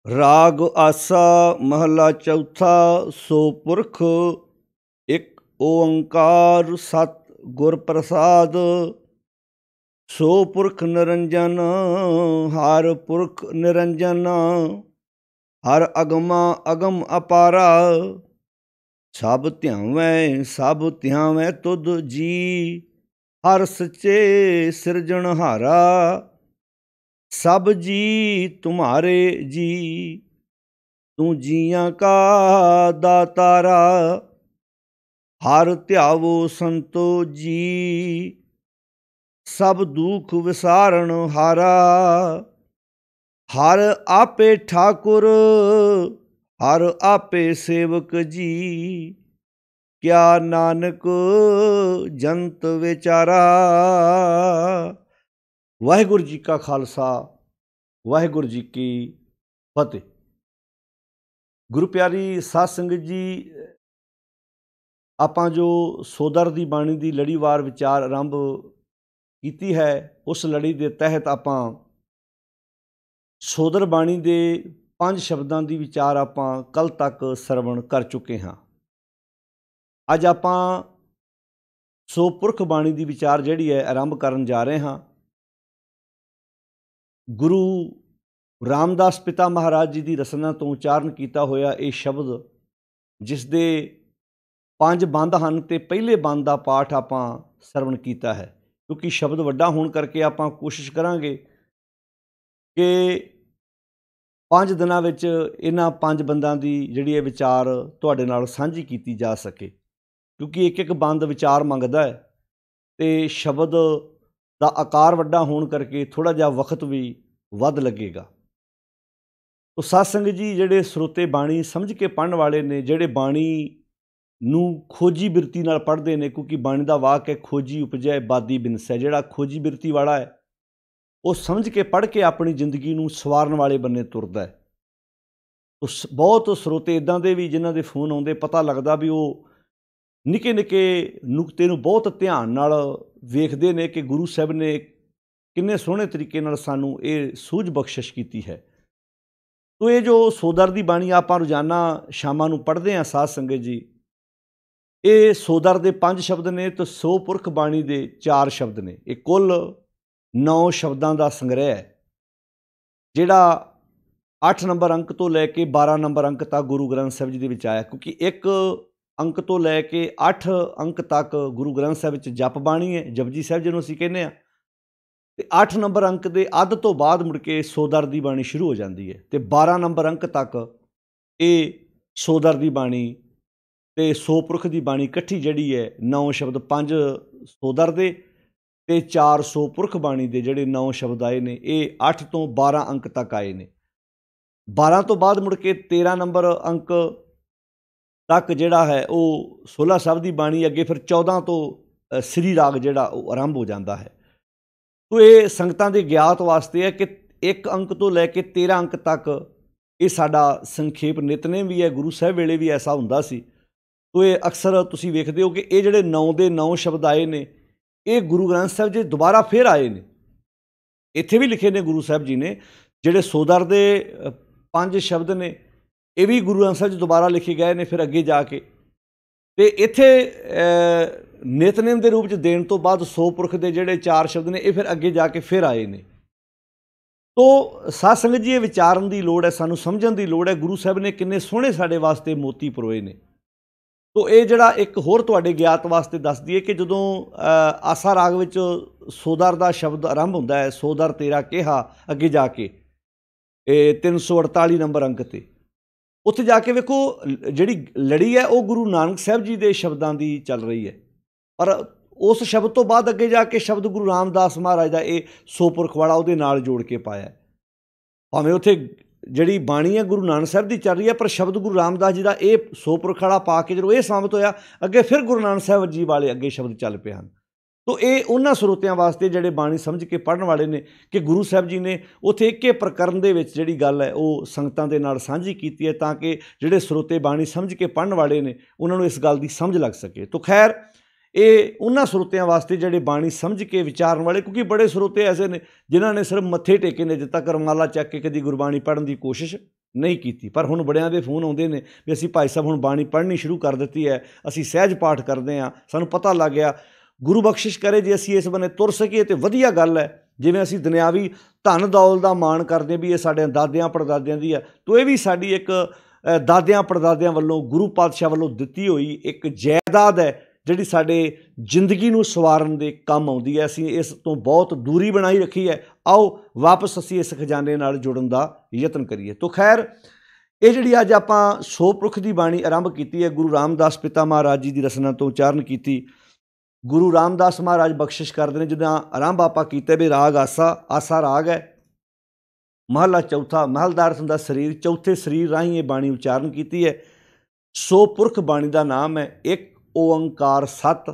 राग आसा महला चौथा। सो पुरख एक ओंकार सत गुर प्रसाद। सो पुरख निरंजन हर पुरख निरंजन। हर अगमा अगम अपारा। सब ध्यावै तुध जी। हर सच्चे सिरजनहारा। सब जी तुम्हारे जी। तू जियां का दातारा। हर ध्यावो संतो जी। सब दुख विसारण हारा। हर आपे ठाकुर हर आपे सेवक जी। क्या नानक जंत विचारा। वाहिगुरु जी का खालसा वाहिगुरु जी की फतेह। गुरु प्यारी साध संगत जी, ਆਪਾਂ ਜੋ ਸੋਦਰ ਦੀ ਬਾਣੀ ਦੀ ਲੜੀਵਾਰ ਵਿਚਾਰ ਆਰੰਭ ਕੀਤੀ ਹੈ, ਉਸ ਲੜੀ ਦੇ ਤਹਿਤ ਆਪਾਂ ਸੋਦਰ ਬਾਣੀ ਦੇ 5 ਸ਼ਬਦਾਂ ਦੀ ਵਿਚਾਰ ਆਪਾਂ ਕੱਲ ਤੱਕ ਸਰਵਣ ਕਰ ਚੁੱਕੇ ਹਾਂ। ਅੱਜ ਆਪਾਂ ਸੋ ਪੁਰਖ ਬਾਣੀ ਦੀ ਵਿਚਾਰ ਜਿਹੜੀ ਹੈ ਆਰੰਭ ਕਰਨ ਜਾ ਰਹੇ ਹਾਂ। ਗੁਰੂ ਰਾਮਦਾਸ ਪਿਤਾ ਮਹਾਰਾਜ ਜੀ ਦੀ ਰਸਨਾ ਤੋਂ ਉਚਾਰਨ ਕੀਤਾ ਹੋਇਆ ਇਹ ਸ਼ਬਦ, ਜਿਸ ਦੇ 5 ਬੰਦ ਹਨ ਤੇ ਪਹਿਲੇ ਬੰਦ ਦਾ ਪਾਠ ਆਪਾਂ ਸਰਵਣ ਕੀਤਾ ਹੈ। ਕਿਉਂਕਿ ਸ਼ਬਦ ਵੱਡਾ ਹੋਣ ਕਰਕੇ ਆਪਾਂ ਕੋਸ਼ਿਸ਼ ਕਰਾਂਗੇ ਕਿ 5 ਦਿਨਾਂ ਵਿੱਚ ਇਹਨਾਂ 5 ਬੰਦਾਂ ਦੀ ਜਿਹੜੀ ਇਹ ਵਿਚਾਰ ਤੁਹਾਡੇ ਨਾਲ ਸਾਂਝੀ ਕੀਤੀ ਜਾ ਸਕੇ। ਕਿਉਂਕਿ ਇੱਕ ਇੱਕ ਬੰਦ ਵਿਚਾਰ ਮੰਗਦਾ ਹੈ ਤੇ ਸ਼ਬਦ ਦਾ ਆਕਾਰ ਵੱਡਾ ਹੋਣ ਕਰਕੇ ਥੋੜ੍ਹਾ ਜਿਹਾ ਵਕਤ ਵੀ ਵੱਧ ਲੱਗੇਗਾ। ਤੋ ਸਾਧ ਸੰਗਤ ਜੀ, ਜਿਹੜੇ ਸਰੋਤੇ ਬਾਣੀ ਸਮਝ ਕੇ ਪੜ੍ਹਨ ਵਾਲੇ ਨੇ, ਜਿਹੜੇ ਬਾਣੀ ਨੂੰ ਖੋਜੀ ਬਿਰਤੀ ਨਾਲ ਪੜ੍ਹਦੇ ਨੇ, ਕਿਉਂਕਿ ਬਾਣੀ ਦਾ ਵਾਕ ਹੈ ਖੋਜੀ ਉਪਜੈ ਬਾਦੀ ਬਿਨਸੈ। ਜਿਹੜਾ ਖੋਜੀ ਬਿਰਤੀ ਵਾਲਾ ਹੈ ਉਹ ਸਮਝ ਕੇ ਪੜ੍ਹ ਕੇ ਆਪਣੀ ਜ਼ਿੰਦਗੀ ਨੂੰ ਸਵਾਰਨ ਵਾਲੇ ਬੰਨੇ ਤੁਰਦਾ ਹੈ। ਬਹੁਤ ਸਰੋਤੇ ਇੱਦਾਂ ਦੇ ਵੀ ਜਿਨ੍ਹਾਂ ਦੇ ਫੋਨ ਆਉਂਦੇ, ਪਤਾ ਲੱਗਦਾ ਵੀ ਉਹ ਨਿੱਕੇ ਨਿੱਕੇ ਨੁਕਤੇ ਨੂੰ ਬਹੁਤ ਧਿਆਨ ਨਾਲ ਵੇਖਦੇ ਨੇ ਕਿ ਗੁਰੂ ਸਾਹਿਬ ਨੇ ਕਿੰਨੇ ਸੋਹਣੇ ਤਰੀਕੇ ਨਾਲ ਸਾਨੂੰ ਇਹ ਸੂਝ ਬਖਸ਼ਿਸ਼ ਕੀਤੀ ਹੈ। ਤੋ ਇਹ ਜੋ ਸੋਦਰ ਦੀ ਬਾਣੀ ਆਪਾਂ ਰੋਜ਼ਾਨਾ ਸ਼ਾਮਾਂ ਨੂੰ ਪੜ੍ਹਦੇ ਹਾਂ ਸਾਧ ਸੰਗਤ ਜੀ, ਇਹ ਸੋਦਰ ਦੇ 5 ਸ਼ਬਦ ਨੇ ਤੇ ਸੋ ਪੁਰਖ ਬਾਣੀ ਦੇ 4 ਸ਼ਬਦ ਨੇ। ਇਹ ਕੁੱਲ 9 ਸ਼ਬਦਾਂ ਦਾ ਸੰਗ੍ਰਹਿ ਹੈ, ਜਿਹੜਾ 8 ਨੰਬਰ ਅੰਕ ਤੋਂ ਲੈ ਕੇ 12 ਨੰਬਰ ਅੰਕ ਤੱਕ ਗੁਰੂ ਗ੍ਰੰਥ ਸਾਹਿਬ ਜੀ ਦੇ ਵਿੱਚ ਆਇਆ। ਕਿਉਂਕਿ 1 ਅੰਕ ਤੋਂ ਲੈ ਕੇ 8 ਅੰਕ ਤੱਕ ਗੁਰੂ ਗ੍ਰੰਥ ਸਾਹਿਬ ਵਿੱਚ ਜਪ ਬਾਣੀ ਹੈ, ਜਪਜੀ ਸਾਹਿਬ ਜਿਹਨੂੰ ਅਸੀਂ ਕਹਿੰਦੇ ਹਾਂ, ਤੇ 8 ਨੰਬਰ ਅੰਕ ਦੇ ਅੱਧ ਤੋਂ ਬਾਅਦ ਮੁੜ ਕੇ ਸੋਦਰ ਦੀ ਬਾਣੀ ਸ਼ੁਰੂ ਹੋ ਜਾਂਦੀ ਹੈ ਤੇ 12 ਨੰਬਰ ਅੰਕ ਤੱਕ ਇਹ ਸੋਦਰ ਦੀ ਬਾਣੀ ਤੇ ਸੋ ਪੁਰਖ ਦੀ ਬਾਣੀ ਇਕੱਠੀ ਜਿਹੜੀ ਹੈ 9 ਸ਼ਬਦ, 5 ਸੋਦਰ ਦੇ ਤੇ 4 ਸੋ ਪੁਰਖ ਬਾਣੀ ਦੇ ਜਿਹੜੇ 9 ਸ਼ਬਦ ਆਏ ਨੇ, ਇਹ 8 ਤੋਂ 12 ਅੰਕ ਤੱਕ ਆਏ ਨੇ। 12 ਤੋਂ ਬਾਅਦ ਮੁੜ ਕੇ 13 ਨੰਬਰ ਅੰਕ ਤੱਕ ਜਿਹੜਾ ਹੈ ਉਹ 16 ਸਾਹਿਬ ਦੀ ਬਾਣੀ, ਅੱਗੇ ਫਿਰ 14 ਤੋਂ ਸ੍ਰੀ ਰਾਗ ਜਿਹੜਾ ਉਹ ਆਰੰਭ ਹੋ ਜਾਂਦਾ ਹੈ। ਤੋ ਇਹ ਸੰਗਤਾਂ ਦੇ ਗਿਆਤ ਵਾਸਤੇ ਹੈ ਕਿ 1 ਅੰਕ ਤੋਂ ਲੈ ਕੇ 13 ਅੰਕ ਤੱਕ ਇਹ ਸਾਡਾ ਸੰਖੇਪ ਨਿਤਨੇਮ ਵੀ ਹੈ। ਗੁਰੂ ਸਾਹਿਬ ਵੇਲੇ ਵੀ ਐਸਾ ਹੁੰਦਾ ਸੀ। ਤੋ ਇਹ ਅਕਸਰ ਤੁਸੀਂ ਵੇਖਦੇ ਹੋ ਕਿ ਇਹ ਜਿਹੜੇ 9 ਦੇ 9 ਸ਼ਬਦ ਆਏ ਨੇ, ਇਹ ਗੁਰੂ ਗ੍ਰੰਥ ਸਾਹਿਬ ਜੀ ਦੁਬਾਰਾ ਫਿਰ ਆਏ ਨੇ। ਇੱਥੇ ਵੀ ਲਿਖੇ ਨੇ ਗੁਰੂ ਸਾਹਿਬ ਜੀ ਨੇ, ਜਿਹੜੇ ਸੋਦਰ ਦੇ 5 ਸ਼ਬਦ ਨੇ, ਇਹ ਵੀ ਗੁਰੂ ਗ੍ਰੰਥ ਸਾਹਿਬ ਜੀ ਦੁਬਾਰਾ ਲਿਖੇ ਗਏ ਨੇ ਫਿਰ ਅੱਗੇ ਜਾ ਕੇ। ਤੇ ਇੱਥੇ ਨਿਤਨੇਮ ਦੇ ਰੂਪ 'ਚ ਦੇਣ ਤੋਂ ਬਾਅਦ ਸੋ ਪੁਰਖ ਦੇ ਜਿਹੜੇ 4 ਸ਼ਬਦ ਨੇ, ਇਹ ਫਿਰ ਅੱਗੇ ਜਾ ਕੇ ਫਿਰ ਆਏ ਨੇ। ਤੋ ਸਾਧ ਸੰਗਤ ਜੀ, ਇਹ ਵਿਚਾਰਨ ਦੀ ਲੋੜ ਹੈ, ਸਾਨੂੰ ਸਮਝਣ ਦੀ ਲੋੜ ਹੈ ਗੁਰੂ ਸਾਹਿਬ ਨੇ ਕਿੰਨੇ ਸੋਹਣੇ ਸਾਡੇ ਵਾਸਤੇ ਮੋਤੀ ਪਰੋਏ ਨੇ। ਤੋ ਇਹ ਜਿਹੜਾ ਇੱਕ ਹੋਰ ਤੁਹਾਡੇ ਗਿਆਤ ਵਾਸਤੇ ਦੱਸ ਦਈਏ ਕਿ ਜਦੋਂ ਆਸਾ ਰਾਗ ਵਿੱਚ ਸੋਦਰ ਦਾ ਸ਼ਬਦ ਆਰੰਭ ਹੁੰਦਾ ਹੈ, ਸੋਦਰ ਤੇਰਾ ਕਿਹਾ, ਅੱਗੇ ਜਾ ਕੇ ਇਹ 348 ਨੰਬਰ ਅੰਕ 'ਤੇ, ਉੱਥੇ ਜਾ ਕੇ ਵੇਖੋ ਜਿਹੜੀ ਲੜੀ ਹੈ ਉਹ ਗੁਰੂ ਨਾਨਕ ਸਾਹਿਬ ਜੀ ਦੇ ਸ਼ਬਦਾਂ ਦੀ ਚੱਲ ਰਹੀ ਹੈ। ਪਰ ਉਸ ਸ਼ਬਦ ਤੋਂ ਬਾਅਦ ਅੱਗੇ ਜਾ ਕੇ ਸ਼ਬਦ ਗੁਰੂ ਰਾਮਦਾਸ ਮਹਾਰਾਜ ਦਾ ਇਹ ਸੋ ਪੁਰਖ ਵਾਲਾ ਉਹਦੇ ਨਾਲ ਜੋੜ ਕੇ ਪਾਇਆ। ਭਾਵੇਂ ਉੱਥੇ ਜਿਹੜੀ ਬਾਣੀ ਹੈ ਗੁਰੂ ਨਾਨਕ ਸਾਹਿਬ ਦੀ ਚੱਲ ਰਹੀ ਹੈ, ਪਰ ਸ਼ਬਦ ਗੁਰੂ ਰਾਮਦਾਸ ਜੀ ਦਾ ਇਹ ਸੋ ਪੁਰਖ ਵਾਲਾ ਪਾ ਕੇ ਜਦੋਂ ਇਹ ਸਾਬਤ ਹੋਇਆ, ਅੱਗੇ ਫਿਰ ਗੁਰੂ ਨਾਨਕ ਸਾਹਿਬ ਜੀ ਵਾਲੇ ਅੱਗੇ ਸ਼ਬਦ ਚੱਲ ਪਏ ਹਨ। ਤੋ ਇਹ ਉਹਨਾਂ ਸਰੋਤਿਆਂ ਵਾਸਤੇ ਜਿਹੜੇ ਬਾਣੀ ਸਮਝ ਕੇ ਪੜ੍ਹਨ ਵਾਲੇ ਨੇ ਕਿ ਗੁਰੂ ਸਾਹਿਬ ਜੀ ਨੇ ਉੱਥੇ ਇੱਕੇ ਪ੍ਰਕਰਨ ਦੇ ਵਿੱਚ ਜਿਹੜੀ ਗੱਲ ਹੈ ਉਹ ਸੰਗਤਾਂ ਦੇ ਨਾਲ ਸਾਂਝੀ ਕੀਤੀ ਹੈ, ਤਾਂ ਕਿ ਜਿਹੜੇ ਸਰੋਤੇ ਬਾਣੀ ਸਮਝ ਕੇ ਪੜ੍ਹਨ ਵਾਲੇ ਨੇ ਉਹਨਾਂ ਨੂੰ ਇਸ ਗੱਲ ਦੀ ਸਮਝ ਲੱਗ ਸਕੇ। ਤੋ ਖੈਰ, ਇਹ ਉਹਨਾਂ ਸਰੋਤਿਆਂ ਵਾਸਤੇ ਜਿਹੜੇ ਬਾਣੀ ਸਮਝ ਕੇ ਵਿਚਾਰਨ ਵਾਲੇ, ਕਿਉਂਕਿ ਬੜੇ ਸਰੋਤੇ ਐਸੇ ਨੇ ਜਿਨ੍ਹਾਂ ਨੇ ਸਿਰਫ ਮੱਥੇ ਟੇਕੇ ਨੇ, ਅਜੇ ਤੱਕ ਰੁਮਾਲਾ ਚੱਕ ਕੇ ਕਦੀ ਗੁਰਬਾਣੀ ਪੜ੍ਹਨ ਦੀ ਕੋਸ਼ਿਸ਼ नहीं की। पर हुण बड़ियां दे फोन आउंदे ने भी असीं भाई साहब हुण बाणी पढ़नी शुरू कर दित्ती है, असीं सहज पाठ करदे हां, सानूं पता लग गया। गुरु बख्शिश करे जे असीं इस बन्ने तुर सकीए ते वधिया गल है। जिवें असीं दुनियावी धन दौलत दा मान करदे भी ये साडे दादियां पड़दादियां दी है, तो ये भी साडी एक दादियां पड़दादियां वल्लों गुरु पातशाह वल्लों दित्ती होई एक जायदाद है ਜਿਹੜੀ ਸਾਡੇ ਜ਼ਿੰਦਗੀ ਨੂੰ ਸਵਾਰਨ ਦੇ ਕੰਮ ਆਉਂਦੀ ਹੈ। ਅਸੀਂ ਇਸ ਤੋਂ ਬਹੁਤ ਦੂਰੀ ਬਣਾਈ ਰੱਖੀ ਹੈ। ਆਓ ਵਾਪਸ ਅਸੀਂ ਇਸ ਖਜ਼ਾਨੇ ਨਾਲ ਜੁੜਨ ਦਾ ਯਤਨ ਕਰੀਏ। ਤੋ ਖੈਰ ਇਹ ਜਿਹੜੀ ਅੱਜ ਆਪਾਂ ਸੋ ਪੁਰਖ ਦੀ ਬਾਣੀ ਆਰੰਭ ਕੀਤੀ ਹੈ, ਗੁਰੂ ਰਾਮਦਾਸ ਪਿਤਾ ਮਹਾਰਾਜ ਜੀ ਦੀ ਰਸਨਾ ਤੋਂ ਉਚਾਰਨ ਕੀਤੀ। ਗੁਰੂ ਰਾਮਦਾਸ ਮਹਾਰਾਜ ਬਖਸ਼ਿਸ਼ ਕਰਦੇ ਨੇ, ਜਿੱਦਾਂ ਆਰੰਭ ਆਪਾਂ ਕੀਤਾ ਵੀ ਰਾਗ ਆਸਾ ਰਾਗ ਹੈ, ਮਹਲਾ ਚੌਥਾ, ਮਹਲ ਦਾ ਅਰਥ ਹੁੰਦਾ ਸਰੀਰ, ਚੌਥੇ ਸਰੀਰ ਰਾਹੀਂ ਇਹ ਬਾਣੀ ਉਚਾਰਨ ਕੀਤੀ ਹੈ। ਸੋ ਪੁਰਖ ਬਾਣੀ ਦਾ ਨਾਮ ਹੈ। ਇੱਕ ਓੰਕਾਰ ਸਤ,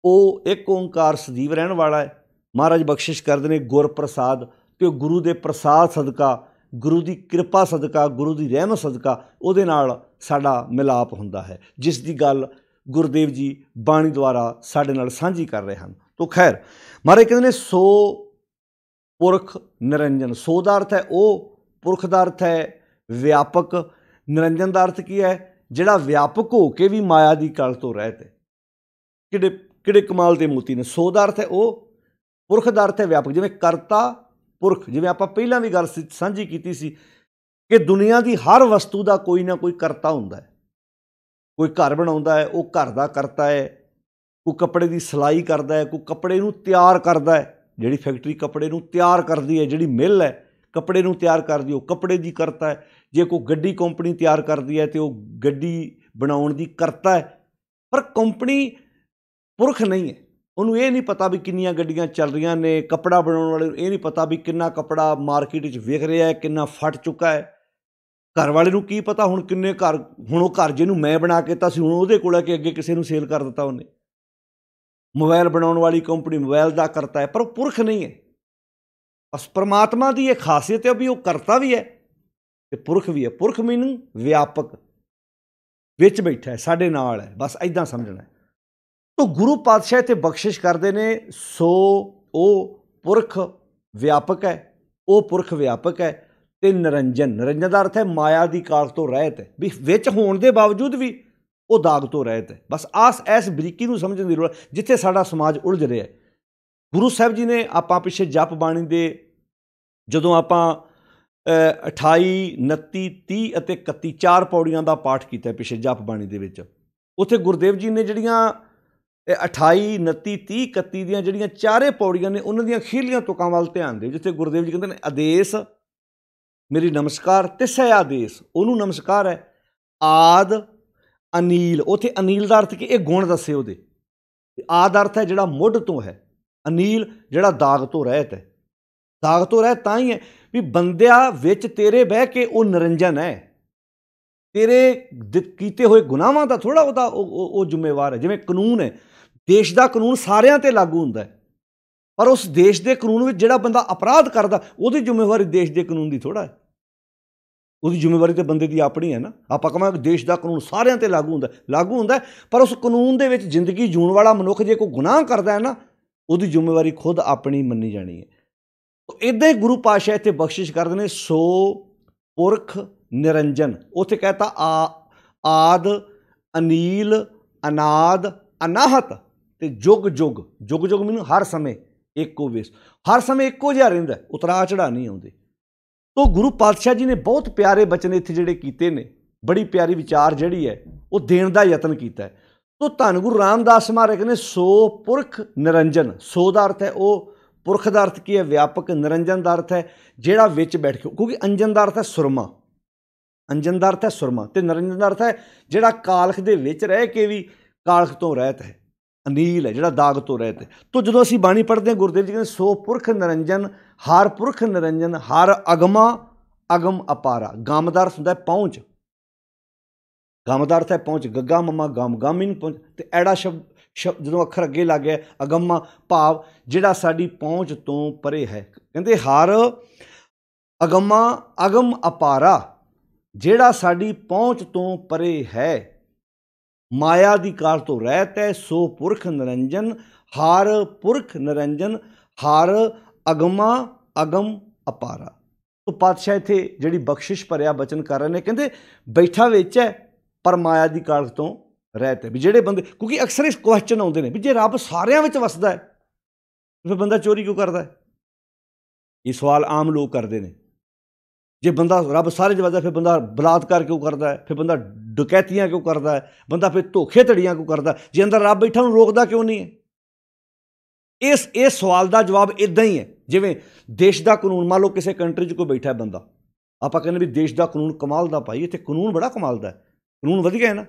ਉਹ ਇੱਕ ਓੰਕਾਰ ਸਦੀਵ ਰਹਿਣ ਵਾਲਾ ਹੈ। ਮਹਾਰਾਜ ਬਖਸ਼ਿਸ਼ ਕਰਦੇ ਨੇ ਗੁਰ ਪ੍ਰਸਾਦ, ਅਤੇ ਉਹ ਗੁਰੂ ਦੇ ਪ੍ਰਸਾਦ ਸਦਕਾ, ਗੁਰੂ ਦੀ ਕਿਰਪਾ ਸਦਕਾ, ਗੁਰੂ ਦੀ ਰਹਿਮਤ ਸਦਕਾ ਉਹਦੇ ਨਾਲ ਸਾਡਾ ਮਿਲਾਪ ਹੁੰਦਾ ਹੈ, ਜਿਸ ਦੀ ਗੱਲ ਗੁਰਦੇਵ ਜੀ ਬਾਣੀ ਦੁਆਰਾ ਸਾਡੇ ਨਾਲ ਸਾਂਝੀ ਕਰ ਰਹੇ ਹਨ। ਤੋ ਖੈਰ ਮਹਾਰਾਜ ਕਹਿੰਦੇ ਨੇ ਸੋ ਪੁਰਖ ਨਿਰੰਜਨ। ਸੋ ਦਾ ਅਰਥ ਹੈ ਉਹ, ਪੁਰਖ ਦਾ ਅਰਥ ਹੈ ਵਿਆਪਕ, ਨਿਰੰਜਨ ਦਾ ਅਰਥ ਕੀ ਹੈ? ਜਿਹੜਾ ਵਿਆਪਕ ਹੋ ਕੇ ਵੀ ਮਾਇਆ ਦੀ ਕਲ ਤੋਂ ਰਹਿਤ ਹੈ। ਕਿਹੜੇ ਕਮਾਲ ਦੇ ਮੋਤੀ ਨੇ। ਸੋ ਦਾ ਅਰਥ ਹੈ ਉਹ, ਪੁਰਖ ਦਾ ਅਰਥ ਹੈ ਵਿਆਪਕ। ਜਿਵੇਂ ਕਰਤਾ ਪੁਰਖ, ਜਿਵੇਂ ਆਪਾਂ ਪਹਿਲਾਂ ਵੀ ਗੱਲ ਸਾਂਝੀ ਕੀਤੀ ਸੀ ਕਿ ਦੁਨੀਆ ਦੀ ਹਰ ਵਸਤੂ ਦਾ ਕੋਈ ਨਾ ਕੋਈ ਕਰਤਾ ਹੁੰਦਾ ਹੈ। ਕੋਈ ਘਰ ਬਣਾਉਂਦਾ ਹੈ, ਉਹ ਘਰ ਦਾ ਕਰਤਾ ਹੈ। ਕੋਈ ਕੱਪੜੇ ਦੀ ਸਿਲਾਈ ਕਰਦਾ ਹੈ, ਕੋਈ ਕੱਪੜੇ ਨੂੰ ਤਿਆਰ ਕਰਦਾ ਹੈ। ਜਿਹੜੀ ਫੈਕਟਰੀ ਕੱਪੜੇ ਨੂੰ ਤਿਆਰ ਕਰਦੀ ਹੈ, ਜਿਹੜੀ ਮਿੱਲ ਹੈ ਕੱਪੜੇ ਨੂੰ ਤਿਆਰ ਕਰਦੀ, ਉਹ ਕੱਪੜੇ ਦੀ ਕਰਤਾ ਹੈ। ਜੇ ਕੋਈ ਗੱਡੀ ਕੰਪਨੀ ਤਿਆਰ ਕਰਦੀ ਹੈ ਤਾਂ ਉਹ ਗੱਡੀ ਬਣਾਉਣ ਦੀ ਕਰਤਾ ਹੈ। ਪਰ ਕੰਪਨੀ ਪੁਰਖ ਨਹੀਂ ਹੈ। ਉਹਨੂੰ ਇਹ ਨਹੀਂ ਪਤਾ ਵੀ ਕਿੰਨੀਆਂ ਗੱਡੀਆਂ ਚੱਲ ਰਹੀਆਂ ਨੇ। ਕੱਪੜਾ ਬਣਾਉਣ ਵਾਲੇ ਨੂੰ ਇਹ ਨਹੀਂ ਪਤਾ ਵੀ ਕਿੰਨਾ ਕੱਪੜਾ ਮਾਰਕੀਟ ਵਿੱਚ ਵਿਕ ਰਿਹਾ ਹੈ, ਕਿੰਨਾ ਫਟ ਚੁੱਕਾ ਹੈ। ਘਰ ਵਾਲੇ ਨੂੰ ਕੀ ਪਤਾ ਹੁਣ ਕਿੰਨੇ ਘਰ, ਹੁਣ ਉਹ ਘਰ ਜਿਹਨੂੰ ਮੈਂ ਬਣਾ ਕੇ ਦਿੱਤਾ ਸੀ ਹੁਣ ਉਹਦੇ ਕੋਲ ਹੈ ਕਿ ਅੱਗੇ ਕਿਸੇ ਨੂੰ ਸੇਲ ਕਰ ਦਿੱਤਾ ਉਹਨੇ। ਮੋਬਾਇਲ ਬਣਾਉਣ ਵਾਲੀ ਕੰਪਨੀ ਮੋਬਾਇਲ ਦਾ ਕਰਤਾ ਹੈ, ਪਰ ਉਹ ਪੁਰਖ ਨਹੀਂ ਹੈ। ਬਸ ਪਰਮਾਤਮਾ ਦੀ ਇਹ ਖਾਸੀਅਤ ਹੈ ਵੀ ਉਹ ਕਰਤਾ ਵੀ ਹੈ ਅਤੇ ਪੁਰਖ ਵੀ ਹੈ। ਪੁਰਖ ਮੀਨਿੰਗ ਵਿਆਪਕ, ਵਿੱਚ ਬੈਠਾ ਹੈ, ਸਾਡੇ ਨਾਲ ਹੈ, ਬਸ ਇੱਦਾਂ ਸਮਝਣਾ। ਤੋ ਗੁਰੂ ਪਾਤਸ਼ਾਹ ਇੱਥੇ ਬਖਸ਼ਿਸ਼ ਕਰਦੇ ਨੇ ਸੋ ਉਹ ਪੁਰਖ ਵਿਆਪਕ ਹੈ, ਉਹ ਪੁਰਖ ਵਿਆਪਕ ਹੈ ਅਤੇ ਨਿਰੰਜਨ। ਨਿਰੰਜਨ ਦਾ ਅਰਥ ਹੈ ਮਾਇਆ ਦੀ ਕਾਲ ਤੋਂ ਰਹਿਤ ਹੈ, ਵੀ ਵਿੱਚ ਹੋਣ ਦੇ ਬਾਵਜੂਦ ਵੀ ਉਹ ਦਾਗ ਤੋਂ ਰਹਿਤ ਹੈ। ਬਸ ਇਸ ਬਰੀਕੀ ਨੂੰ ਸਮਝਣ ਦੀ ਲੋੜ, ਜਿੱਥੇ ਸਾਡਾ ਸਮਾਜ ਉਲਝ ਰਿਹਾ ਹੈ। ਗੁਰੂ ਸਾਹਿਬ ਜੀ ਨੇ, ਆਪਾਂ ਪਿੱਛੇ ਜਪ ਬਾਣੀ ਦੇ ਜਦੋਂ ਆਪਾਂ 28, 29, 30 ਅਤੇ 31 4 ਪੌੜੀਆਂ ਦਾ ਪਾਠ ਕੀਤਾ ਪਿੱਛੇ ਜਪ ਬਾਣੀ ਦੇ ਵਿੱਚ, ਉੱਥੇ ਗੁਰਦੇਵ ਜੀ ਨੇ ਜਿਹੜੀਆਂ 28, 29, 30, 31 ਦੀਆਂ ਜਿਹੜੀਆਂ ਚਾਰੇ ਪੌੜੀਆਂ ਨੇ ਉਹਨਾਂ ਦੀਆਂ ਅਖੀਰਲੀਆਂ ਤੁਕਾਂ ਵੱਲ ਧਿਆਨ ਦਿਓ, ਜਿੱਥੇ ਗੁਰਦੇਵ ਜੀ ਕਹਿੰਦੇ ਨੇ ਆਦੇਸ਼ ਮੇਰੀ ਨਮਸਕਾਰ, ਤਿਸੈ ਆਦੇਸ਼, ਉਹਨੂੰ ਨਮਸਕਾਰ ਹੈ। ਆਦ ਅਨੀਲ, ਉੱਥੇ ਅਨੀਲ ਦਾ ਅਰਥ ਕਿ ਇਹ ਗੁਣ ਦੱਸੇ ਉਹਦੇ। ਆਦ ਅਰਥ ਹੈ ਜਿਹੜਾ ਮੁੱਢ ਤੋਂ ਹੈ, ਅਨੀਲ ਜਿਹੜਾ ਦਾਗ ਤੋਂ ਰਹਿਤ ਹੈ। ਦਾਗ ਤੋਂ ਰਹਿਤ ਤਾਂ ਹੀ ਹੈ ਵੀ ਬੰਦਿਆਂ ਵਿੱਚ ਤੇਰੇ ਬਹਿ ਕੇ ਉਹ ਨਿਰੰਜਨ ਹੈ। ਤੇਰੇ ਕੀਤੇ ਹੋਏ ਗੁਨਾਹਾਂ ਦਾ ਥੋੜ੍ਹਾ ਉਹਦਾ ਉਹ ਜ਼ਿੰਮੇਵਾਰ ਹੈ। ਜਿਵੇਂ ਕਾਨੂੰਨ ਹੈ, ਦੇਸ਼ ਦਾ ਕਾਨੂੰਨ ਸਾਰਿਆਂ 'ਤੇ ਲਾਗੂ ਹੁੰਦਾ ਹੈ, ਪਰ ਉਸ ਦੇਸ਼ ਦੇ ਕਾਨੂੰਨ ਵਿੱਚ ਜਿਹੜਾ ਬੰਦਾ ਅਪਰਾਧ ਕਰਦਾ ਉਹਦੀ ਜ਼ਿੰਮੇਵਾਰੀ ਦੇਸ਼ ਦੇ ਕਾਨੂੰਨ ਦੀ ਥੋੜ੍ਹਾ ਹੈ। ਉਹਦੀ ਜ਼ਿੰਮੇਵਾਰੀ ਤਾਂ ਬੰਦੇ ਦੀ ਆਪਣੀ ਹੈ ਨਾ। ਆਪਾਂ ਕਹਾਂਗੇ ਦੇਸ਼ ਦਾ ਕਾਨੂੰਨ ਸਾਰਿਆਂ 'ਤੇ ਲਾਗੂ ਹੁੰਦਾ, ਪਰ ਉਸ ਕਾਨੂੰਨ ਦੇ ਵਿੱਚ ਜ਼ਿੰਦਗੀ ਜਿਊਣ ਵਾਲਾ ਮਨੁੱਖ ਜੇ ਕੋਈ ਗੁਨਾਹ ਕਰਦਾ ਹੈ ਨਾ, ਉਹਦੀ ਜ਼ਿੰਮੇਵਾਰੀ ਖੁਦ ਆਪਣੀ ਮੰਨੀ ਜਾਣੀ ਹੈ। ਇੱਦਾਂ ਹੀ ਗੁਰੂ ਪਾਤਸ਼ਾਹ ਇੱਥੇ ਬਖਸ਼ਿਸ਼ ਕਰਦੇ ਨੇ ਸੋ ਪੁਰਖ ਨਿਰੰਜਨ। ਉੱਥੇ ਕਹਿਤਾ ਆਦ ਅਨੀਲ ਅਨਾਦ ਅਨਾਹਤ ਅਤੇ ਜੁਗ ਜੁਗ। ਜੁਗ ਜੁਗ ਮੈਨੂੰ ਹਰ ਸਮੇਂ ਇੱਕੋ ਵੇਸ, ਹਰ ਸਮੇਂ ਇੱਕੋ ਜਿਹਾ ਰਹਿੰਦਾ, ਉਤਰਾ ਚੜ੍ਹਾ ਨਹੀਂ ਆਉਂਦੇ। ਤੋ ਗੁਰੂ ਪਾਤਸ਼ਾਹ ਜੀ ਨੇ ਬਹੁਤ ਪਿਆਰੇ ਬਚਨ ਇੱਥੇ ਜਿਹੜੇ ਕੀਤੇ ਨੇ, ਬੜੀ ਪਿਆਰੀ ਵਿਚਾਰ ਜਿਹੜੀ ਹੈ ਉਹ ਦੇਣ ਦਾ ਯਤਨ ਕੀਤਾ ਹੈ। ਤੋ ਧੰਨ ਗੁਰੂ ਰਾਮਦਾਸ ਮਹਾਰਾਜ ਕਹਿੰਦੇ ਸੋ ਪੁਰਖ ਨਿਰੰਜਨ। ਸੋ ਦਾ ਅਰਥ ਹੈ ਉਹ, ਪੁਰਖ ਦਾ ਅਰਥ ਕੀ ਹੈ ਵਿਆਪਕ, ਨਿਰੰਜਨ ਦਾ ਅਰਥ ਹੈ ਜਿਹੜਾ ਵਿੱਚ ਬੈਠ ਕੇ, ਕਿਉਂਕਿ ਅੰਜਨ ਦਾ ਅਰਥ ਹੈ ਸੁਰਮਾ, ਅੰਜਨ ਦਾ ਅਰਥ ਹੈ ਸੁਰਮਾ, ਅਤੇ ਨਿਰੰਜਨ ਦਾ ਅਰਥ ਹੈ ਜਿਹੜਾ ਕਾਲਖ ਦੇ ਵਿੱਚ ਰਹਿ ਕੇ ਵੀ ਕਾਲਖ ਤੋਂ ਰਹਿਤ ਹੈ। ਅਨੀਲ ਹੈ ਜਿਹੜਾ ਦਾਗ ਤੋਂ ਰਹਿਤ ਹੈ। ਤੋ ਜਦੋਂ ਅਸੀਂ ਬਾਣੀ ਪੜ੍ਹਦੇ ਹਾਂ ਗੁਰਦੇਵ ਜੀ ਕਹਿੰਦੇ ਸੋ ਪੁਰਖ ਨਿਰੰਜਨ, ਹਰ ਪੁਰਖ ਨਿਰੰਜਨ, ਹਰ ਅਗਮਾ ਅਗਮ ਅਪਾਰਾ। ਗਮ ਦਾ ਅਰਥ ਹੁੰਦਾ ਪਹੁੰਚ, ਗਮ ਦਾ ਅਰਥ ਹੈ ਪਹੁੰਚ, ਗੱਗਾ ਮਮਾ ਗਮ, ਗਮ ਇਨ ਪਹੁੰਚ, ਅਤੇ ਐੜਾ ਸ਼ਬਦ ਜਦੋਂ ਅੱਖਰ ਅੱਗੇ ਲੱਗ ਗਿਆ ਅਗਮਾ, ਭਾਵ ਜਿਹੜਾ ਸਾਡੀ ਪਹੁੰਚ ਤੋਂ ਪਰੇ ਹੈ। ਕਹਿੰਦੇ ਹਰ ਅਗਮਾ ਅਗਮ ਅਪਾਰਾ, ਜਿਹੜਾ ਸਾਡੀ ਪਹੁੰਚ ਤੋਂ ਪਰੇ ਹੈ, ਮਾਇਆ ਦੀ ਕਾਲ ਤੋਂ ਰਹਿਤ ਹੈ। ਸੋ ਪੁਰਖ ਨਿਰੰਜਨ, ਹਰ ਪੁਰਖ ਨਿਰੰਜਨ, ਹਰ ਅਗਮਾ ਅਗਮ ਅਪਾਰਾ। तो पातशाह इत्थे जिहड़ी बख्शिश भरिया बचन कर रहे हैं, कहते बैठा विच है पर माया की कालख तो रहत है। भी जिहड़े बंदे, क्योंकि अक्सर इस क्वेश्चन आउंदे ने भी जे रब सारियां विच वसदा है तो फिर बंदा चोरी क्यों करदा है। ये सवाल आम लोग करते हैं। जे बंदा रब सारे च वसदा फिर बंदा बलात्कार क्यों करता है, फिर बंदा डकैतियां क्यों करता है, बंदा फिर धोखे धड़ियां क्यों करता है, जे अंदर रब बैठा उन्हें रोकदा क्यों नहीं है। इस सवाल का जवाब इदा ही है जिवें देश का कानून, मान लो किसी कंट्री च कोई बैठा है बंदा, आप कहने भी देश का कानून कमाल का, भाई इत्थे कानून बड़ा कमाल का है, कानून वधिया है ना,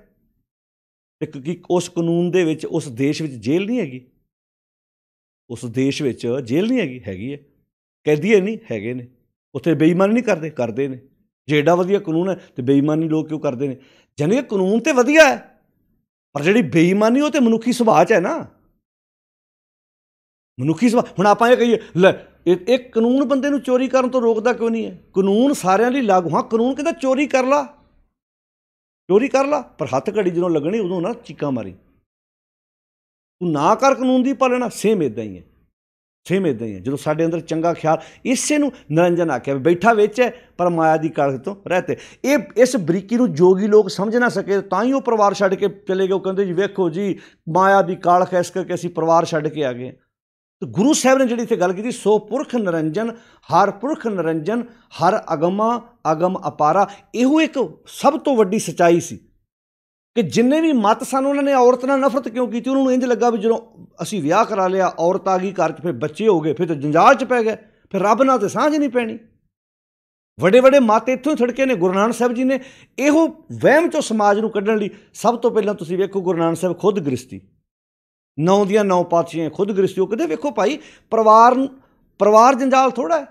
कि उस कानून दे विच उस देश विच जेल नहीं हैगी, उस देश विच जेल नहीं हैगी, हैगी है, कैदी नहीं हैगे ने, उत्थे बेईमानी नहीं करते, करते हैं। जे एडा वधिया कानून है तो बेईमानी लोग क्यों करते हैं। जानी कि कानून तो वधिया है पर जिहड़ी बेईमानी वो तो मनुखी सुभाਅ च है ना, मनुखी सुभाਅ। हुण आपां इह कहिए लै एक कानून बंदे नूं चोरी करन तो रोकदा क्यों नहीं है, कानून सारिਆਂ ਲਈ लागू, हाँ कानून कहता चोरी कर ला, चोरी कर ला, पर हत्थ घड़ी जदों लगणी उदों ना चीकां मारी, तू ना कर कानून की पालना। सेम इदां ही है, सेम इदां ही है। जो साडे अंदर चंगा ख्याल, इसे नूं निरंजन आख्या, बैठा विच है पर माया की कालख तो रहते। ये इस बरीकी नूं जोगी लोग समझ ना सके, तां ही वो परिवार छड्ड के चले गए। कहते जी वेखो जी माया की कालख है, इस करके असीं परिवार छड्ड के आ गए। तो गुरु साहब ने जिहड़ी इत्थे गल कीती, सो पुरख निरंजन हर पुरख निरंजन हर अगमा अगम अपारा, इहो एक सब तो वड्डी सच्चाई सी कि जिन्ने भी मत सन उन्होंने औरत नाल नफरत क्यों की। उन्होंने इंज लगा भी जो असीं विआह करा लिया, औरत आ गई घर च, फिर बच्चे हो गए, फिर तो जंजाल च पै गए, फिर रब नाल ते सांझ नहीं पैनी। बड़े बड़े मत इत्थों ही थड़के ने। गुरु नानक साहब जी ने इहो वहम चों समाज नूं कढण लई सब तो पहलां तुसीं वेखो, गुरु नानक साहब खुद गृहस्थी, 9 ਦੀਆਂ 9 पातशाहियां खुद गृहस्थी। कहते वेखो भाई परिवार जंजाल थोड़ा है,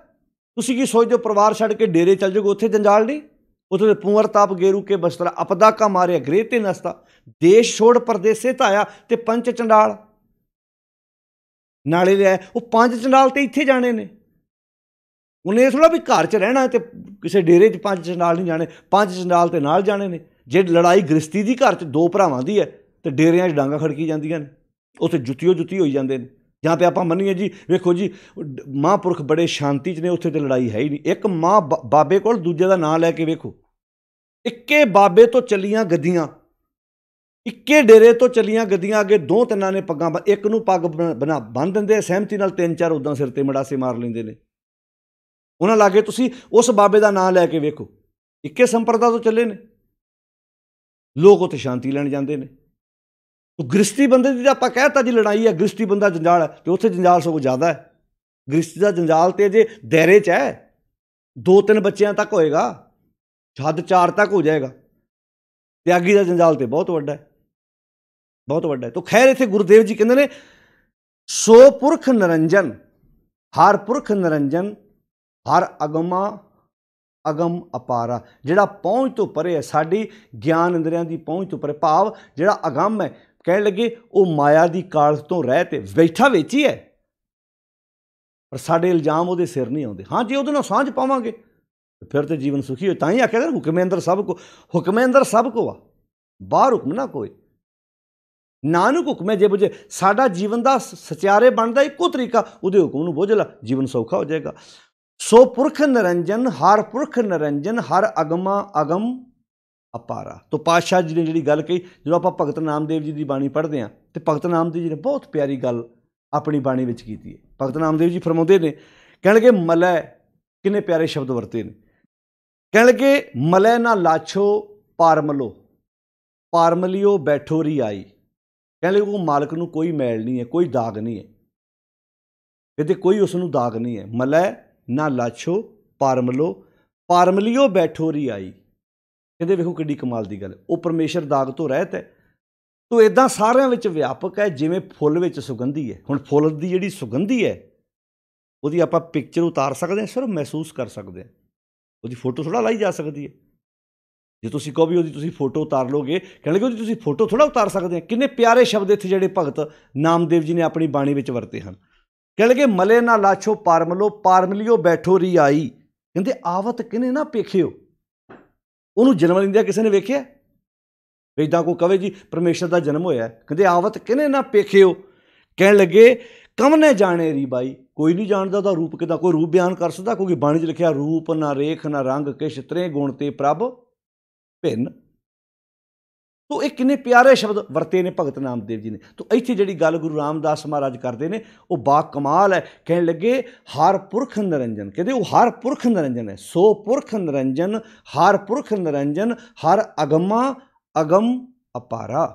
तुसीं की सोचदे हो परिवार छड्ड के डेरे चल जाओगे उत्थे जंजाल नहीं, उत्थे पुंवर ताप गेरू के बस्तरा अपदा का मारिया गृह ते नसता, देश छोड़ परदेसे धाया ते पंच चंडाल नाले लिया। वो 5 चंडाल तो इत्थे जाने ने, उन्हें ये थोड़ा भी घर च रहना है तो किसी डेरे च 5 चंडाल नहीं जाने, 5 चंडाल तो नाल जाने ने। जे लड़ाई गृहस्थी की घर च 2 भरावां दी है तो डेरियां च डांगा खड़की जांदियां ने, उत्थे जुत्तियों जुत्ती होई जांदे ने। जहाँ पे आप मनीए जी वेखो जी महापुरख बड़े शांति च ने, उत्थे तो लड़ाई है ही नहीं। एक मां बाबे कोल दूजे का नाम लैके वेखो, इक्के बाबे तो चलियां गद्दियां, इक्के डेरे तो चलियां गद्दियां, अगे 2-3 ने पग्गां, एक नूं पग बना बन दिंदे सहमति नाल, 3-4 उदां सिर ते मड़ासे मार लैंदे ने। उन्हां लागे तुसीं उस बाबे का नाम लैके वेखो, इक्के संप्रदा तो चले ने, लोग उत्थे शांति लैण जांदे ने। तो गृहस्थी बंदे की आप कहता जी लड़ाई है, गृहस्थी बंदा जंजाल है, तो उत्थे जंजाल सगों ज़्यादा है। गृहस्थी का जंजाल तो जे दायरे च है, 2-3 बच्चों तक होएगा, हद 4 तक हो जाएगा। त्यागी का जंजाल तो बहुत वड्डा है, बहुत वड्डा है। तो खैर इत्थे गुरुदेव जी कहते हैं, सो पुरख निरंजन हर पुरख निरंजन हर अगमा अगम अपारा, जिहड़ा पहुँच तो परे है, साडी ज्ञान इंद्रियां की पहुँच तो परे, भाव जिहड़ा अगम है, कहने लगे वो माया की कालख तो रहते बैठा विच ही है, पर साडे इल्जाम वो सिर नहीं आते। हाँ जी वो नाल सांझ पावांगे फिर तो जीवन सुखी हो। तां ही आख्या कर हुक्मे अंदर सब को, हुक्मे अंदर सब को आ, बाहर हुक्म ना कोई। नानक हुक्मे जे बुझे, साडा जीवन का सचियारे बनता एको तरीका, उहदे हुक्म नूं बुझ ला, जीवन सौखा हो जाएगा। सो पुरख निरंजन हर पुरख निरंजन हर अगमा अगम अपारा। तो पातशाह जी ने जी गल कही, जो आप भगत नामदेव जी की बाणी पढ़ते हैं तो भगत नामदेव जी ने बहुत प्यारी गल अपनी बाणी में की है। भगत नामदेव जी फरमाते हैं, कह लगे मलै, किन्ने प्यारे शब्द वरते हैं, कह लगे मलै ना लाछो पारमलो, पारमलियो बैठो री आई। कह लगे वो मालक नूं कोई मैल नहीं है, कोई दाग नहीं है, कहते कोई उसनूं दाग नहीं है। मलै ना लाछो पारमलो पारमलियो बैठो री आई, कहते वेखो किड्डी कमाल की गल, वो परमेश्वर दाग तो रहत है। तो इदां सारिਆਂ ਵਿੱਚ व्यापक है, जिवें फुੱਲ ਵਿੱਚ सुगंधी है। हुण फुੱਲ ਦੀ ਜਿਹੜੀ सुगंधी है ਉਹਦੀ ਆਪਾਂ पिक्चर उतार सकते हैं, सिर्फ महसूस कर सकते हैं, ਉਹਦੀ फोटो थोड़ा लाई जा सकती है। जे तुसीं कहो भी ਉਹਦੀ ਤੁਸੀਂ फोटो उतार लोगे, कहण लगे ਉਹਦੀ ਤੁਸੀਂ फोटो थोड़ा उतार सकते हैं। किन्ने प्यारे शब्द इत्थे ਜਿਹੜੇ भगत नामदेव जी ने अपनी बाणी ਵਿੱਚ वरते हैं। कहण लगे मले ना लाछो पारमलो पारमलियो बैठो री आई, कहते आवत किने ना पेखियो, ਉਹਨੂੰ जन्म लेंदिया किसी ने वेखिया? इदां को कहे जी परमेश्वर का जन्म होया, कहते आवत किने ना पेखियो। कह लगे ਕਮਨੇ ਜਾਣੇ ਰੀ ਬਾਈ, ਕੋਈ ਨਹੀਂ ਜਾਣਦਾ ਉਹਦਾ ਰੂਪ ਕਿੱਦਾਂ, ਕੋਈ ਰੂਪ ਬਿਆਨ ਕਰ ਸਕਦਾ, ਕਿਉਂਕਿ ਬਾਣੀ 'ਚ ਲਿਖਿਆ ਰੂਪ ਨਾ ਰੇਖ ਨਾ ਰੰਗ ਕਿਛ ਤ੍ਰੇ ਗੁਣ ਤੇ ਪ੍ਰਭ ਭਿੰਨ। ਤੋ ਇਹ ਕਿੰਨੇ ਪਿਆਰੇ ਸ਼ਬਦ ਵਰਤੇ ਨੇ ਭਗਤ ਨਾਮਦੇਵ ਜੀ ਨੇ। ਤੋ ਇੱਥੇ ਜਿਹੜੀ ਗੱਲ ਗੁਰੂ ਰਾਮਦਾਸ ਮਹਾਰਾਜ ਕਰਦੇ ਨੇ ਉਹ ਬਾ ਕਮਾਲ ਹੈ। ਕਹਿਣ ਲੱਗੇ ਹਰ ਪੁਰਖ ਨਿਰੰਜਨ, ਕਹਿੰਦੇ ਉਹ ਹਰ ਪੁਰਖ ਨਿਰੰਜਨ ਹੈ। ਸੋ ਪੁਰਖ ਨਿਰੰਜਨ ਹਰ ਪੁਰਖ ਨਿਰੰਜਨ ਹਰ ਅਗਮਾ ਅਗਮ ਅਪਾਰਾ।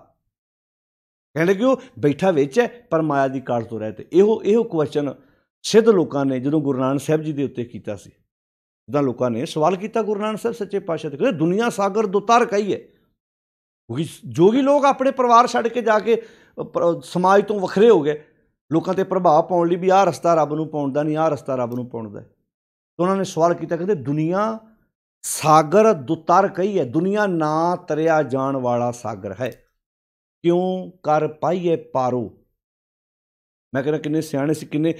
ਕਹਿਣ ਲੱਗੇ ਉਹ ਬੈਠਾ ਵਿੱਚ ਹੈ ਪਰ ਮਾਇਆ ਦੀ ਕਾਲ ਤੋਂ ਰਹਿਤ। ਇਹੋ ਕੁਐਸਚਨ ਸਿੱਧ ਲੋਕਾਂ ਨੇ ਜਦੋਂ ਗੁਰੂ ਨਾਨਕ ਸਾਹਿਬ ਜੀ ਦੇ ਉੱਤੇ ਕੀਤਾ ਸੀ, ਜਿੱਦਾਂ ਲੋਕਾਂ ਨੇ ਸਵਾਲ ਕੀਤਾ ਗੁਰੂ ਨਾਨਕ ਸਾਹਿਬ ਸੱਚੇ ਪਾਤਸ਼ਾਹ ਤੇ, ਕਹਿੰਦੇ ਦੁਨੀਆ ਸਾਗਰ ਦੋ ਤਰ ਕਹੀ ਹੈ। ਕਿਉਂਕਿ ਜੋਗੀ ਲੋਕ ਆਪਣੇ ਪਰਿਵਾਰ ਛੱਡ ਕੇ ਜਾ ਕੇ ਸਮਾਜ ਤੋਂ ਵੱਖਰੇ ਹੋ ਗਏ, ਲੋਕਾਂ 'ਤੇ ਪ੍ਰਭਾਵ ਪਾਉਣ ਲਈ ਵੀ ਆਹ ਰਸਤਾ ਰੱਬ ਨੂੰ ਪਾਉਣ ਨਹੀਂ, ਆਹ ਰਸਤਾ ਰੱਬ ਨੂੰ ਪਾਉਣ ਦਾ। ਤਾਂ ਉਹਨਾਂ ਨੇ ਸਵਾਲ ਕੀਤਾ, ਕਹਿੰਦੇ ਦੁਨੀਆ ਸਾਗਰ ਦੁਤਰ ਕਹੀ ਹੈ, ਦੁਨੀਆ ਨਾ ਤਰਿਆ ਜਾਣ ਵਾਲਾ ਸਾਗਰ ਹੈ, ਕਿਉਂ ਕਰ ਪਾਈਏ ਪਾਰੋ। ਮੈਂ ਕਹਿੰਦਾ ਕਿੰਨੇ ਸਿਆਣੇ ਸੀ, ਕਿੰਨੇ